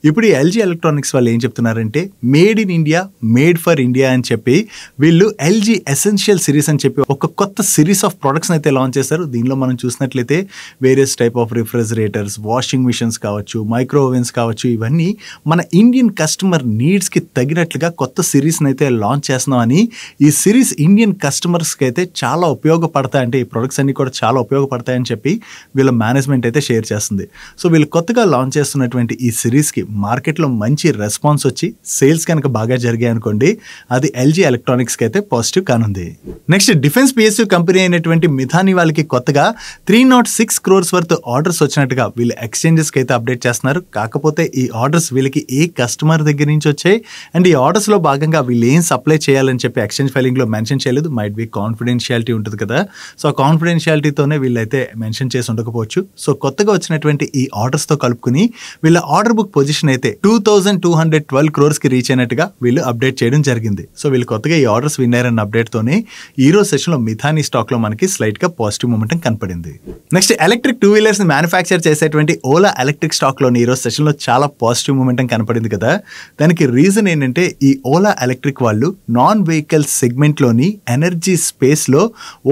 ఇప్పుడు ఈ LG ఎలక్ట్రానిక్స్ వాళ్ళు ఏం చెప్తున్నారంటే made in India, made for India అని చెప్పి వీళ్ళు LG ఎసెన్షియల్ సిరీస్ అని చెప్పి ఒక కొత్త సిరీస్ ఆఫ్ ప్రొడక్ట్స్ అయితే లాంచ్ చేశారు. దీనిలో మనం చూసినట్లయితే various type of refrigerators, washing machines కావచ్చు, మైక్రో ఓవెన్స్ కావచ్చు, ఇవన్నీ మన ఇండియన్ కస్టమర్ నీడ్స్ కి తగినట్లుగా కొత్త సిరీస్ అయితే లాంచ్ చేస్తున్నామని, ఈ సిరీస్ ఇండియన్ కస్టమర్స్ కి అయితే చాలా ఉపయోగపడతాయి, అంటే ఈ ప్రొడక్ట్స్ అన్ని కూడా చాలా ఉపయోగపడతాయని చెప్పి వీళ్ళ మేనేజ్మెంట్ అయితే షేర్ చేస్తుంది. సో వీళ్ళు కొత్తగా లాంచ్ చేస్తున్నటువంటి ఈ సిరీస్ కి మార్కెట్ మార్కెట్లో మంచి రెస్పాన్స్ వచ్చి సేల్స్ కనుక బాగా జరిగాయి అనుకోండి, అది ఎల్జీ ఎలక్ట్రానిక్స్కి అయితే పాజిటివ్ కానుంది. నెక్స్ట్ డిఫెన్స్ పిఎస్యూ కంపెనీ అయినటువంటి మిథాని వాళ్ళకి కొత్తగా 306 crores వర్త్ ఆర్డర్స్ వచ్చినట్టుగా వీళ్ళు ఎక్స్చేంజెస్కి అయితే అప్డేట్ చేస్తున్నారు. కాకపోతే ఈ ఆర్డర్స్ వీళ్ళకి ఏ కస్టమర్ దగ్గర నుంచి వచ్చాయి అండ్ ఈ ఆర్డర్స్లో భాగంగా వీళ్ళు ఏం సప్లై చేయాలని చెప్పి ఎక్స్చేంజ్ ఫైలింగ్లో మెన్షన్ చేయలేదు. మైట్ బి కాన్ఫిడెన్షియాలిటీ ఉంటుంది కదా, సో ఆ కాన్ఫిడెన్షియాలిటీతోనే వీళ్ళైతే మెన్షన్ చేసి ఉండకపోవచ్చు. సో కొత్తగా వచ్చినటువంటి ఈ ఆర్డర్స్తో కలుపుకుని వీళ్ళ ఆర్డర్ బుక్ పొజిషన్ అయితే 2212 crores కి రీచ్ అయినట్టుగా వీళ్ళు అప్డేట్ చేయడం జరిగింది. సో వీళ్ళు కొత్తగా ఈ ఆర్డర్స్ విన్నారన్న అప్డేట్ తోనే ఈ రోజు సెషన్ లో మిథాని స్టాక్ లో మనకి స్లైట్ గా పాజిటివ్ మూమెంటం కనపడింది. నెక్స్ట్ ఎలక్ట్రిక్ 2 వీలర్స్ ని మ్యానుఫ్యాక్చర్ చేసేటువంటి ఓలా ఎలక్ట్రిక్ స్టాక్ లోని ఈ రోజు సెషన్ లో చాలా పాజిటివ్ మూమెంటం కనపడింది కదా. దానికి రీజన్ ఏంటంటే ఈ ఓలా ఎలక్ట్రిక్ వాళ్ళు నాన్ వెహికల్ సెగ్మెంట్ లోని ఎనర్జీ స్పేస్ లో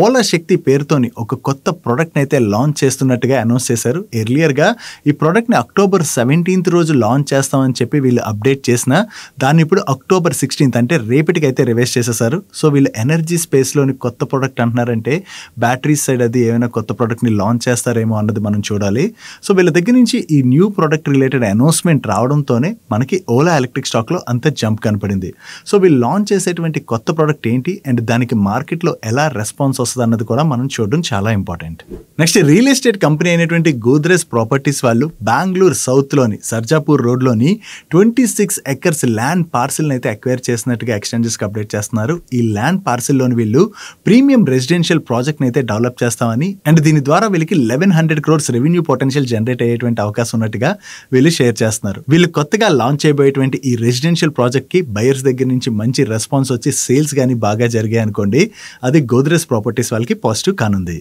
ఓలా శక్తి పేరుతోని ఒక కొత్త ప్రొడక్ట్ అయితే లాంచ్ చేస్తున్నట్టుగా అనౌన్స్ చేశారు. ఎర్లియర్ గా ఈ ప్రొడక్ట్ ని October 17th రోజు లాంచ్ చేస్తామని చెప్పి వీళ్ళు అప్డేట్ చేసిన దాన్ని ఇప్పుడు October 16th అంటే రేపటికి అయితే రివైజ్ చేసేసారు. సో వీళ్ళు ఎనర్జీ స్పేస్ లోని కొత్త ప్రొడక్ట్ అంటున్నారంటే బ్యాటరీస్ సైడ్ అది ఏమైనా కొత్త ప్రొడక్ట్ ని లాంచ్ చేస్తారేమో అన్నది మనం చూడాలి. సో వీళ్ళ దగ్గర నుంచి ఈ న్యూ ప్రొడక్ట్ రిలేటెడ్ అనౌన్స్మెంట్ రావడంతోనే మనకి ఓలా ఎలక్ట్రిక్ స్టాక్ లో అంత జంప్ కనపడింది. సో వీళ్ళు లాంచ్ చేసేటువంటి కొత్త ప్రొడక్ట్ ఏంటి అండ్ దానికి మార్కెట్ లో ఎలా రెస్పాన్స్ వస్తుంది అన్నది కూడా మనం చూడడం చాలా important. Next real estate company అయినటువంటి గోద్రేజ్ ప్రాపర్టీస్ వాళ్ళు బెంగళూరు సౌత్ లోని సర్జాపూర్ రోడ్ లోని 26 acres ల్యాండ్ పార్సిల్ అయితే అక్వైర్ చేసినట్టుగా ఎక్స్చేంజెస్ కి అప్డేట్ చేస్తున్నారు. ఈ ల్యాండ్ పార్సిల్ లోని వీళ్ళు ప్రీమియం రెసిడెన్షియల్ ప్రాజెక్ట్ అయితే డెవలప్ చేస్తామని అండ్ దీని ద్వారా వీళ్ళకి 1100 crores రెవెన్యూ పొటెన్షియల్ జనరేట్ అయ్యేటువంటి అవకాశం ఉన్నట్టుగా వీళ్ళు షేర్ చేస్తున్నారు. వీళ్ళు కొత్తగా లాంచ్ చేయబోయేటువంటి ఈ రెసిడెన్షియల్ ప్రాజెక్ట్ కి బయర్స్ దగ్గర నుంచి మంచి రెస్పాన్స్ వచ్చి సేల్స్ గానీ బాగా జరిగాయి అనుకోండి, అది గోద్రేజ్ ప్రాపర్టీస్ వాళ్ళకి పాజిటివ్ కానుంది.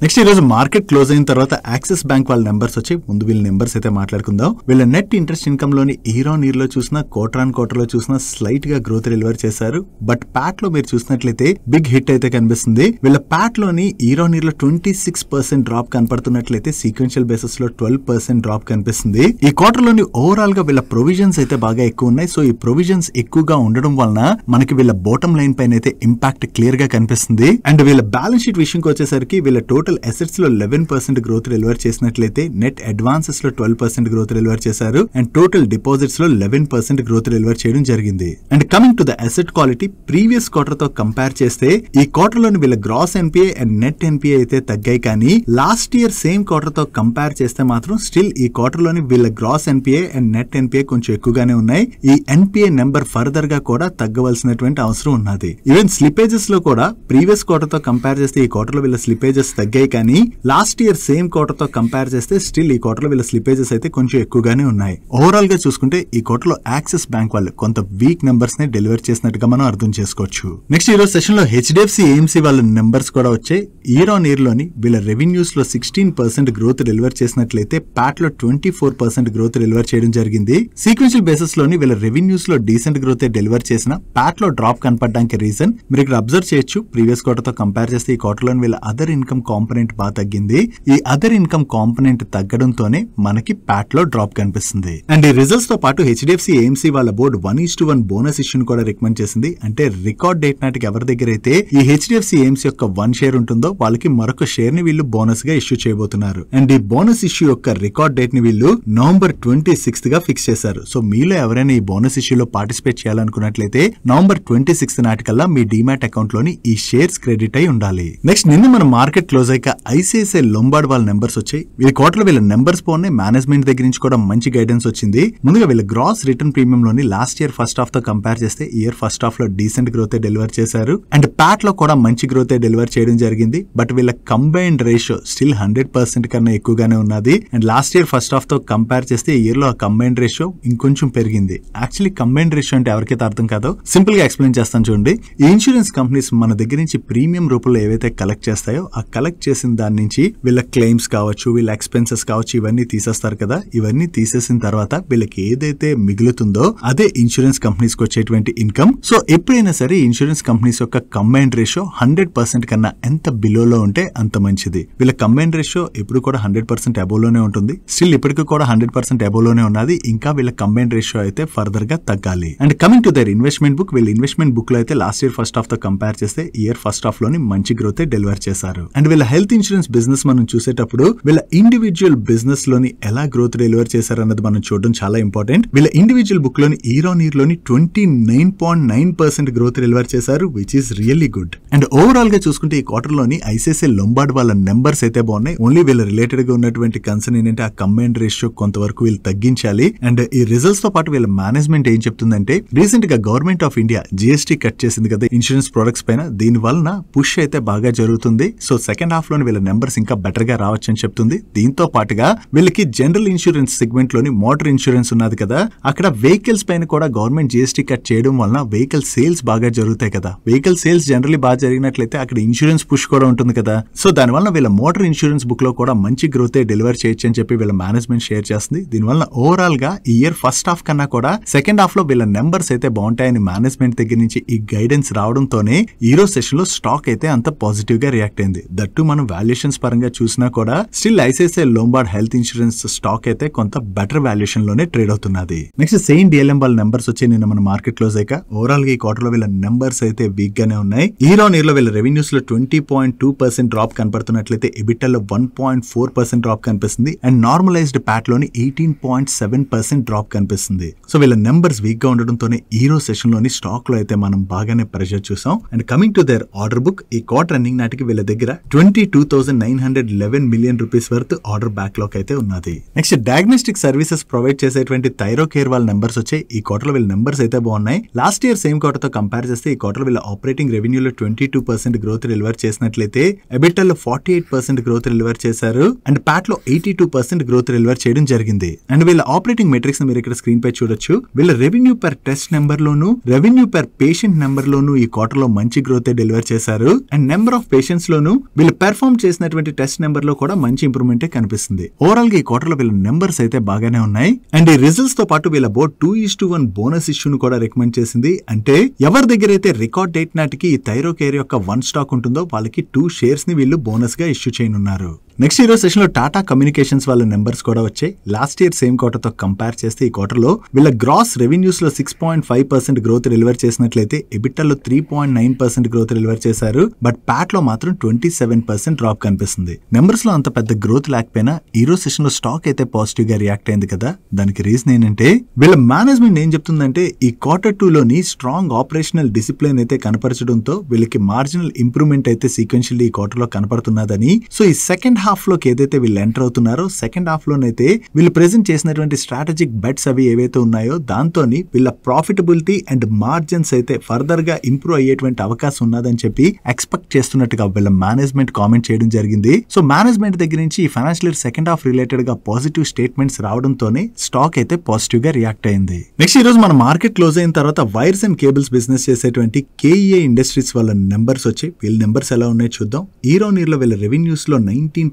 నెక్స్ట్ ఈ రోజు మార్కెట్ క్లోజ్ అయిన తర్వాత యాక్సిస్ బ్యాంక్ వాళ్ళ నెంబర్స్ వచ్చి ముందు వీళ్ళ నెంబర్స్ అయితే మాట్లాడుకుందాం. వీళ్ళ నెట్ ఇంట్రెస్ట్ ఇన్కమ్ లోని ఇయర్ ఆన్ ఇయర్ లో చూసినా క్వార్టర్ ఆన్ క్వార్టర్ లో చూసినా స్లైట్ గా గ్రోత్ డెలివర్ చేశారు. బట్ ప్యాట్ లో మీరు చూసినట్లయితే బిగ్ హిట్ అయితే కనిపిస్తుంది. వీళ్ళ ప్యాట్ లోని ఇయర్ ఆన్ ఇయర్ లో 26% డ్రాప్ కనపడుతున్నట్లయితే సీక్వెన్షియల్ బేసిస్ లో 12% డ్రాప్ కనిపిస్తుంది. ఈ క్వార్టర్ లోని ఓవరాల్ గా వీళ్ళ ప్రొవిజన్స్ అయితే బాగా ఎక్కువ ఉన్నాయి. సో ఈ ప్రొవిజన్స్ ఎక్కువగా ఉండడం వలన మనకి వీళ్ళ బాటమ్ లైన్ పైన అయితే ఇంపాక్ట్ క్లియర్ గా కనిపిస్తుంది. అండ్ వీళ్ళ బ్యాలెన్స్ షీట్ విషయంకి వచ్చేసరికి వీళ్ళ టోటల్ అసెట్స్ లో 11% గ్రోత్ డెలివర్ చేసినట్లయితే నెట్ అడ్వాన్సెస్ లో 12% గ్రోత్ డెలివర్ చేశారు అండ్ టోటల్ డిపాజిట్స్ లో 11% గ్రోత్ డెలివర్ చేయడం జరిగింది. And coming to the asset quality previous quarter తో కంపేర్ చేస్తే ఈ క్వార్టర్ లోని వీళ్ళ gross NPA and net NPA అయితే తగ్గాయి. కానీ లాస్ట్ ఇయర్ సేమ్ క్వార్టర్ తో కంపేర్ చేస్తే మాత్రం స్టిల్ ఈ క్వార్టర్ లోని వీళ్ళ gross NPA and net NPA కొంచెం ఎక్కువగానే ఉన్నాయి. ఈ ఎన్పిఏ నెంబర్ ఫర్దర్ గా కూడా తగ్గవలసినటువంటి అవసరం ఉన్నది. ఈవెన్ స్లిపేజెస్ లో కూడా ప్రీవియస్ క్వార్టర్ తో కంపేర్ చేస్తే ఈ క్వార్టర్ లో వీళ్ళ స్లిపేజెస్ తగ్గాయి. కానీ లాస్ట్ ఇయర్ సేమ్ క్వార్టర్ తో కంపేర్ చేస్తే స్టిల్ ఈ క్వార్టర్ లో వీళ్ళ స్లిపేజెస్ అయితే కొంచెం ఎక్కువగానే ఉన్నాయి. ఓవరాల్ గా చూసుకుంటే ఈ క్వార్టర్ లో యాక్సిస్ బ్యాంక్ వాళ్ళు కొంత వీక్ నెంబర్స్ ని డెలివర్ చేసినట్టుగా మనం అర్థం చేసుకోవచ్చు. నెక్స్ట్ ఈ రోజు సెషన్ లో హెచ్డిఎఫ్సి ఏఎంసీ వాళ్ళ నెంబర్స్ కూడా వచ్చాయి. ఇయర్ ఆన్ ఇయర్ లోని వీళ్ళ రెవెన్యూస్ లో 16% గ్రోత్ డెలివర్ చేసినట్లయితే ప్యాట్ లో 24% గ్రోత్ డెలివర్ చేయడం జరిగింది. సీక్వెన్షియల్ బేసిస్ లోని వీళ్ళ రెవెన్యూస్ లో డీసెంట్ గ్రోత్ డెలివర్ చేసిన ప్యాట్ లో డ్రాప్ కనపడడానికి రీజన్ మీరు ఇక్కడ అబ్జర్వ్ చేయొచ్చు. ప్రీవియస్ క్వార్టర్ తో కంపేర్ చేస్తే ఈ క్వార్టర్ లో వీళ్ళ అదర్ ఇన్కమ్ కాంపోనెంట్ బాగా తగ్గింది. ఈ అదర్ ఇన్కమ్ కాంపోనెంట్ తగ్గడంతోనే మనకి ప్యాట్ లో డ్రాప్ కనిపిస్తుంది. అండ్ ఈ రిజల్ట్స్ తో పాటు హెచ్డిఎఫ్సి ఏఎంసీ వాళ్ళ బోర్డు 1:1 బోనస్ ఇష్యూని కూడా రికమెండ్ చేసింది. అంటే రికార్డ్ డేట్ నాటికి ఎవరి దగ్గర అయితే ఈ హెచ్డిఎఫ్సి ఏఎంసీ యొక్క 1 షేర్ ఉంటుందో వాళ్ళకి మరొక షేర్ ని వీళ్ళు బోనస్ గా ఇష్యూ చేయబోతున్నారు. అండ్ ఈ బోనస్ ఇష్యూ యొక్క రికార్డ్ డేట్ ని వీళ్ళు November 26th గా ఫిక్స్ చేశారు. సో మీలో ఎవరైనా ఈ బోనస్ ఇష్యూలో పార్టిసిపేట్ చేయాలనుకున్నట్లయితే November 26th నాటికల్లా మీ డీమ్యాట్ అకౌంట్ లోని ఈ షేర్స్ క్రెడిట్ అయి ఉండాలి. నెక్స్ట్ నిన్న మన మార్కెట్ క్లోజ్ అయ్యాక ఐసిఐసిఐ లొంబార్డ్ వాళ్ళ నెంబర్స్ వచ్చాయి. ఈ క్వార్టర్ లో వీళ్ళ నెంబర్స్ పోనే మేనేజ్మెంట్ దగ్గర నుంచి కూడా మంచి గైడెన్స్ వచ్చింది. ముందుగా వీళ్ళ గ్రాస్ రిటర్న్ ప్రీమియం లోని లాస్ట్ ఇయర్ ఫస్ట్ హాఫ్ తో కంపేర్ చేస్తే ఇయర్ ఫస్ట్ హాఫ్ లో డీసెంట్ గ్రోత్ డెలివర్ చేశారు. అండ్ ప్యాట్ లో కూడా మంచి గ్రోత్ డెలివర్ చేయడం జరిగింది. బట్ వీళ్ళ కంబైన్డ్ రేషియో స్టిల్ 100% కన్నా ఎక్కువగానే ఉన్నది. And last year first half తో కంపేర్ చేస్తే ఈ ఇయర్ లో కంబైన్డ్ రేషియో ఇంకొంచెం పెరిగింది. యాక్చువల్లీ కంబైన్డ్ రేషియో అంటే ఎవరికైతే అర్థం కాదో సింపుల్ గా ఎక్స్ప్లెయిన్ చేస్తాను చూడండి. ఈ ఇన్సూరెన్స్ కంపెనీస్ మన దగ్గర నుంచి ప్రీమియం రూపంలో ఏవైతే కలెక్ట్ చేస్తాయో ఆ కలెక్ట్ చేసిన దాని నుంచి వీళ్ళ క్లెయిమ్స్ కావచ్చు, వీళ్ళ ఎక్స్పెన్సెస్ కావచ్చు, ఇవన్నీ తీసేస్తారు కదా. ఇవన్నీ తీసేసిన తర్వాత వీళ్ళకి ఏదైతే మిగులుతుందో అదే ఇన్సూరెన్స్ కంపెనీస్ కి వచ్చేటువంటి ఇన్కమ్. సో ఎప్పుడైనా సరే ఇన్సూరెన్స్ కంపెనీస్ యొక్క కంబైన్డ్ రేషియో 100% కన్నా ఎంత బిలోలో ఉంటే అంత మంచిది. వీళ్ళ కంబైన్డ్ రేషియో ఎప్పుడు కూడా 100% అబోవ్ లోనే ఉంటుంది. స్టిల్ ఇప్పటికీ కూడా 100% అబోవ్ లోనే ఉన్నది. ఇంకా వీళ్ళ కంబైన్డ్ రేషియో అయితే ఫర్దర్ గా తగ్గాలి. And coming to their investment book, వీళ్ళ ఇన్వెస్ట్మెంట్ బుక్ లో అయితే లాస్ట్ ఇయర్ ఫస్ట్ హాఫ్ తో కంపేర్ చేస్తే ఇయర్ ఫస్ట్ హాఫ్ లోని మంచి గ్రోత్ డెలివర్ చేశారు. అండ్ వీళ్ళ హెల్త్ ఇన్సూరెన్స్ బిజినెస్ మనం చూసేటప్పుడు వీళ్ళ ఇండివిజువల్ బిజినెస్ లోని ఎలా గ్రోత్ డెలివర్ చేశారన్నది మనం చూడడం చాలా ఇంపార్టెంట్. వీళ్ళ ఇండివిజువల్ బుక్ లోని ఇయర్ ఆన్ ఇయర్ లోని 29.9% గ్రోత్ డెలివర్ చేశారు, which is really good. And overall గా చూసుకుంటే ఈ క్వార్టర్ లోని ఐసిఐసిఐ లొంబార్డ్ వాళ్ళ నెంబర్స్ అయితే బాగున్నాయి. ఓన్లీ వీళ్ళ రిలేటెడ్ గా ఉన్నటువంటి కన్సర్న్ ఏంటంటే ఆ కంబైన్డ్ రేషియో కొంతవరకు వీళ్ళు తగ్గించాలి. అండ్ ఈ రిజల్ట్స్ తో పాటు వీళ్ళ మేనేజ్మెంట్ ఏం చెప్తుందంటే రీసెంట్ గా government of India GST cut చేసింది కదా ఇన్సూరెన్స్ ప్రొడక్ట్స్ పైన, దీని వలన పుష్ అయితే బాగా జరుగుతుంది. సో సెకండ్ హాఫ్ లోని వీళ్ళ నెంబర్స్ ఇంకా బెటర్ గా రావచ్చు అని చెప్తుంది. దీంతో పాటుగా వీళ్ళకి జనరల్ ఇన్సూరెన్స్ సెగ్మెంట్ లోని మోటార్ ఇన్సూరెన్స్ ఉన్నది కదా, అక్కడ వెహికల్స్ పైన కూడా గవర్నమెంట్ జిఎస్టీ కట్ చేయడం వలన వెహికల్ సేల్స్ బాగా జరుగుతాయి కదా. వెహికల్ సేల్స్ జనరల్లీ బాగా జరిగినట్లయితే అక్కడ ఇన్సూరెన్స్ పుష్ కూడా ఉంటుంది కదా. సో దానివల్ల వీళ్ళ మోటార్ ఇన్సూరెన్స్ బుక్ లో కూడా మంచి గ్రోత్ డెలివర్ చేయొచ్చు అని చెప్పి వీళ్ళ మేనేజ్మెంట్ షేర్ చేస్తుంది. దీనివల్ల ఓవరాల్ గా ఈ ఇయర్ ఫస్ట్ హాఫ్ కన్నా కూడా సెకండ్ హాఫ్ లో వీళ్ళ నెంబర్స్ అయితే బాగుంటాయని మేనేజ్మెంట్ దగ్గర నుంచి ఈ గైడెన్స్ రావడంతోనే ఈ రోజు సెషన్ లో స్టాక్ అయితే అంత పాజిటివ్ గా రియాక్ట్ అయింది. దట్టు మనం వాల్యుయేషన్స్ పరంగా చూసినా కూడా still ICICI Lombard health insurance stock అయితే కొంత బెటర్ వాల్యుయేషన్ లోనే ట్రేడ్ అవుతున్నది. నెక్స్ట్ సెయింట్ డిఎల్ఎం వాళ్ళ నెంబర్స్ వచ్చి నిన్న మన మార్కెట్ క్లోజ్ అయ్యాక ఓవరాల్ గా ఈ క్వార్టర్ లో వీళ్ళ నెంబర్స్ అయితే వీక్ గానే ఉన్నాయి. ఇయర్ ఆన్ ఇయర్ లో వీళ్ళ రెవెన్యూస్ లో 20.2% డ్రాప్ కనపడుతున్నట్లయితే ఎబిటా లో 1.4% డ్రాప్ కనిపిస్తుంది. అండ్ నార్మలైజ్డ్ ప్యాట్ లోని 18.7% డ్రాప్ కనిపిస్తుంది. సో వీళ్ళ నెంబర్స్ వీక్ గా ఉండడంతోనే ఈ రోజు సెషన్ లోని స్టాక్ లో అయితే మనం బాగానే ప్రెషర్ చూసాం. And coming to their order book, ఈ క్వార్టర్ ఎండింగ్ నాటికి వీళ్ళ దగ్గర 22,911 million rupees worth order backlog అయితే ఉన్నది. నెక్స్ట్ డయాగ్నోస్టిక్ సర్వీసెస్ ప్రొవైడ్ చేసేటువంటి థైరోకేర్ వాళ్ళ నెంబర్స్ వచ్చాయి. ఈ క్వార్టర్ లో వీళ్ళ నెంబర్స్ అయితే బాగున్నాయి. లాస్ట్ ఇయర్ సేమ్ క్వార్టర్ తో కంపేర్ చేస్తే ఈ క్వార్టర్ వీళ్ళ ఆపరేటింగ్ రెవెన్యూలో 22% గ్రోత్ డెలివర్ చేసినట్లయితే ఎబిటాలో 48% గ్రోత్ డెలివర్ చేశారు. అండ్ ప్యాట్ లో 82% గ్రోత్ డెలివర్ చేయడం జరిగింది. అండ్ వీళ్ళ ఆపరేటింగ్ మెట్రిక్స్ మీరు ఇక్కడ స్క్రీన్ పై చూడొచ్చు. వీళ్ళ రెవెన్యూ పర్ టెస్ట్ నెంబర్ లోను, రెవెన్యూ పర్ పేషెంట్ నెంబర్ లోను ఈ క్వార్టర్ లో మంచి గ్రోత్ డెలివర్ చేశారు. అండ్ నెంబర్ ఆఫ్ పేషెంట్స్ లోను వీళ్ళు పెర్ఫార్మ్ చేసినటువంటి టెస్ట్ నెంబర్ లో కూడా మంచి ఇంప్రూవ్మెంట్ కనిపిస్తుంది. ఓవరాల్ గా ఈ క్వార్టర్ లో వీళ్ళ నెంబర్స్ అయితే బాగానే ఉన్నాయి. అండ్ ఈ రిజల్ట్స్ తో పాటు వీళ్ళ బోర్డ్ 2:1 బోనస్ ఇష్యూను కూడా రికమెండ్ చేసింది. అంటే ఎవరి దగ్గర అయితే రికార్డ్ డేట్ నాటికి ఈ థైరోకేర్ యొక్క 1 స్టాక్ ఉంటుందో వాళ్ళకి 2 షేర్స్ ని వీళ్ళు బోనస్ గా ఇష్యూ చేయనున్నారు. నెక్స్ట్ ఈ రోజు సెషన్ లో టాటా కమ్యూనికేషన్స్ వాళ్ళ నెంబర్స్ కూడా వచ్చాయి. లాస్ట్ ఇయర్ సేమ్ క్వార్టర్ తో కంపేర్ చేస్తే ఈ క్వార్టర్ లో వీళ్ళ గ్రాస్ రెవెన్యూస్ లో 6.5% గ్రోత్ డెలివర్ చేసినట్లయితే ఎబిటాలో 3.9% గ్రోత్ డెలివర్ చేశారు. బట్ ప్యాట్ లో మాత్రం 27% డ్రాప్ కనిపిస్తుంది. నెంబర్స్ లో అంత పెద్ద గ్రోత్ లేకపోయినా ఈ రోజు సెషన్ లో స్టాక్ అయితే పాజిటివ్ గా రియాక్ట్ అయింది కదా. దానికి రీజన్ ఏంటంటే వీళ్ళ మేనేజ్మెంట్ ఏం చెప్తుందంటే ఈ క్వార్టర్ 2 లోని స్ట్రాంగ్ ఆపరేషనల్ డిసిప్లిన్ అయితే కనపరచడంతో వీళ్ళకి మార్జినల్ ఇంప్రూవ్మెంట్ అయితే సీక్వెన్షియల్లీ ఈ క్వార్టర్ లో కనపడుతున్నదని. సో ఈ సెకండ్ హాఫ్ లోకి ఏదైతే వీళ్ళు ఎంటర్ అవుతున్నారో సెకండ్ హాఫ్ లోనైతే వీళ్ళు ప్రెజెంట్ చేసినటువంటి స్ట్రాటజిక్ బెట్స్ అవి ఏవైతే ఉన్నాయో దాంతో వీళ్ళ ప్రాఫిటబిలిటీ అండ్ మార్జిన్స్ అయితే ఫర్దర్ గా ఇంప్రూవ్ అయ్యేటువంటి అవకాశం ఉన్నదని చెప్పి ఎక్స్పెక్ట్ చేస్తున్నట్టుగా వీళ్ళ మేనేజ్మెంట్ కామెంట్ చేయడం జరిగింది. సో మేనేజ్మెంట్ దగ్గర నుంచి ఈ financial year second half related గా పాజిటివ్ స్టేట్మెంట్స్ రావడంతోనే స్టాక్ అయితే పాజిటివ్ గా రియాక్ట్ అయింది. నెక్స్ట్ ఈ రోజు మన మార్కెట్ క్లోజ్ అయిన తర్వాత వైర్స్ అండ్ కేబుల్స్ బిజినెస్ చేసేటువంటి కేఈఏ ఇండస్ట్రీస్ వాళ్ళ నెంబర్స్ వచ్చి వీళ్ళ నెంబర్స్ ఎలా ఉన్నాయో చూద్దాం. ఇయర్ ఆన్ ఇయర్ లో వీళ్ళ రెవెన్యూస్ లో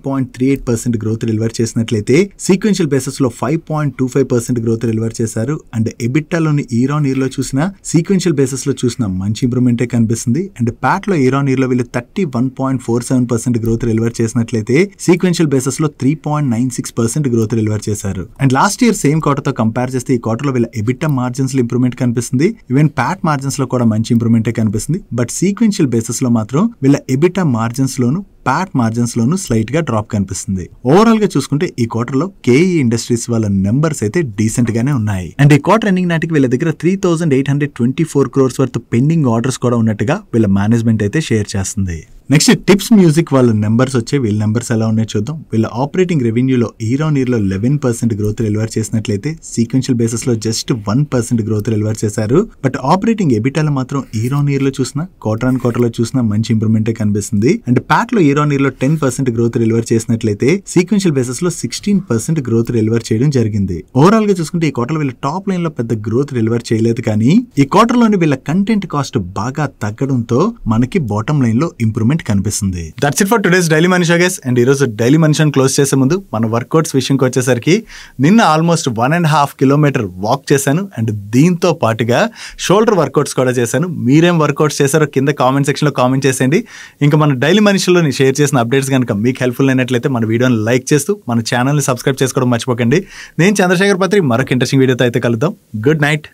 19.38% గ్రోత్ డెలివర్ చేసినట్లయితే సీక్వెన్షియల్ బేసిస్ లో 5.25% గ్రోత్ డెలివర్ చేశారు. అండ్ ఎబిటాలోని ఇయర్ ఆన్ ఇయర్ లో చూసినా సీక్వెన్షియల్ బేసిస్ లో చూసినా మంచి ఇంప్రూవ్మెంటే కనిపిస్తుంది. అండ్ ప్యాట్ లో ఇయర్ ఆన్ ఇయర్ లో వీళ్ళు 31.47% గ్రోత్ డెలివర్ చేసినట్లయితే సీక్వెన్షియల్ బేసిస్ లో 3.96% గ్రోత్ డెలివర్ చేశారు. And last year same quarter తో కంపేర్ చేస్తే ఈ క్వార్టర్ లో వీళ్ళ ఎబిటా మార్జిన్స్ లో ఇంప్రూవ్మెంట్ కనిపిస్తుంది. ఈవెన్ ప్యాట్ మార్జిన్స్ లో కూడా మంచి ఇంప్రూవ్మెంటే కనిపిస్తుంది. బట్ సీక్వెన్షియల్ బేసిస్ లో మాత్రం వీళ్ళ ఎబిటా మార్జిన్స్ లోను ప్యాట్ మార్జిన్స్ లోను స్లైట్ గా డ్రాప్ కనిపిస్తుంది. ఓవరాల్ గా చూసుకుంటే ఈ క్వార్టర్ లో కేఈ ఇండస్ట్రీస్ వాళ్ళ నెంబర్స్ అయితే డీసెంట్ గానే ఉన్నాయి. అండ్ ఈ క్వార్టర్ ఎండింగ్ నాటికి వీళ్ళ దగ్గర 3,824 crores వర్త్ పెండింగ్ ఆర్డర్స్ కూడా ఉన్నట్టుగా వీళ్ళ మేనేజ్మెంట్ అయితే షేర్ చేస్తుంది. నెక్స్ట్ టిప్స్ మ్యూజిక్ వాళ్ళ నెంబర్స్ వచ్చే వీళ్ళ నెంబర్స్ ఎలా ఉన్నాయో చూద్దాం. వీళ్ళ ఆపరేటింగ్ రెవెన్యూలో ఇయర్ ఆన్ ఇయర్ లో 11% గ్రోత్ డెలివర్ చేసినట్లయితే సీక్వెన్షియల్ బేసిస్ లో జస్ట్ 1% గ్రోత్ డెలివర్ చేశారు. బట్ ఆపరేటింగ్ ఎబిటాలో మాత్రం ఇయర్ ఆన్ ఇయర్ లో చూసినా క్వార్టర్ ఆన్ క్వార్టర్ లో చూసినా మంచి ఇంప్రూవ్మెంటే కనిపిస్తుంది. అండ్ ప్యాట్ లో ఇయర్ ఆన్ ఇయర్ లో 10% గ్రోత్ డెలివర్ చేసినట్లయితే సీక్వెన్షియల్ బేసిస్ లో 16% గ్రోత్ డెలివర్ చేయడం జరిగింది. ఓవరాల్ గా చూసుకుంటే ఈ క్వార్టర్ వీళ్ళ టాప్ లైన్ లో పెద్ద గ్రోత్ డెలివర్ చేయలేదు, కానీ ఈ క్వార్టర్ లోని వీళ్ళ కంటెంట్ కాస్ట్ బాగా తగ్గడంతో మనకి బాటమ్ లైన్ లో ఇంప్రూవ్మెంట్ కనిపిస్తుంది. That's it for today's daily Manisha guys. And ఈ రోజు డైలీ మనీషాని క్లోజ్ చేసే ముందు మన వర్కౌట్స్ విషయంకి వచ్చేసరికి నిన్న ఆల్మోస్ట్ 1.5 kilometers వాక్ చేశాను. అండ్ దీంతో పాటుగా షోల్డర్ వర్కౌట్స్ కూడా చేశాను. మీరేం వర్కౌట్స్ చేశారో కింద కామెంట్ సెక్షన్ లో కామెంట్ చేసేయండి. ఇంకా మన డైలీ మనీషాలో షేర్ చేసిన అప్డేట్స్ కనుక మీకు హెల్ప్ఫుల్ అయినట్లయితే మన వీడియోని లైక్ చేస్తూ మన ఛానల్ని సబ్స్క్రైబ్ చేసుకోవడం మర్చిపోకండి. నేను చంద్రశేఖర్ పత్రి మరొక ఇంట్రెస్టింగ్ వీడియోతో అయితే కలుద్దాం. Good night.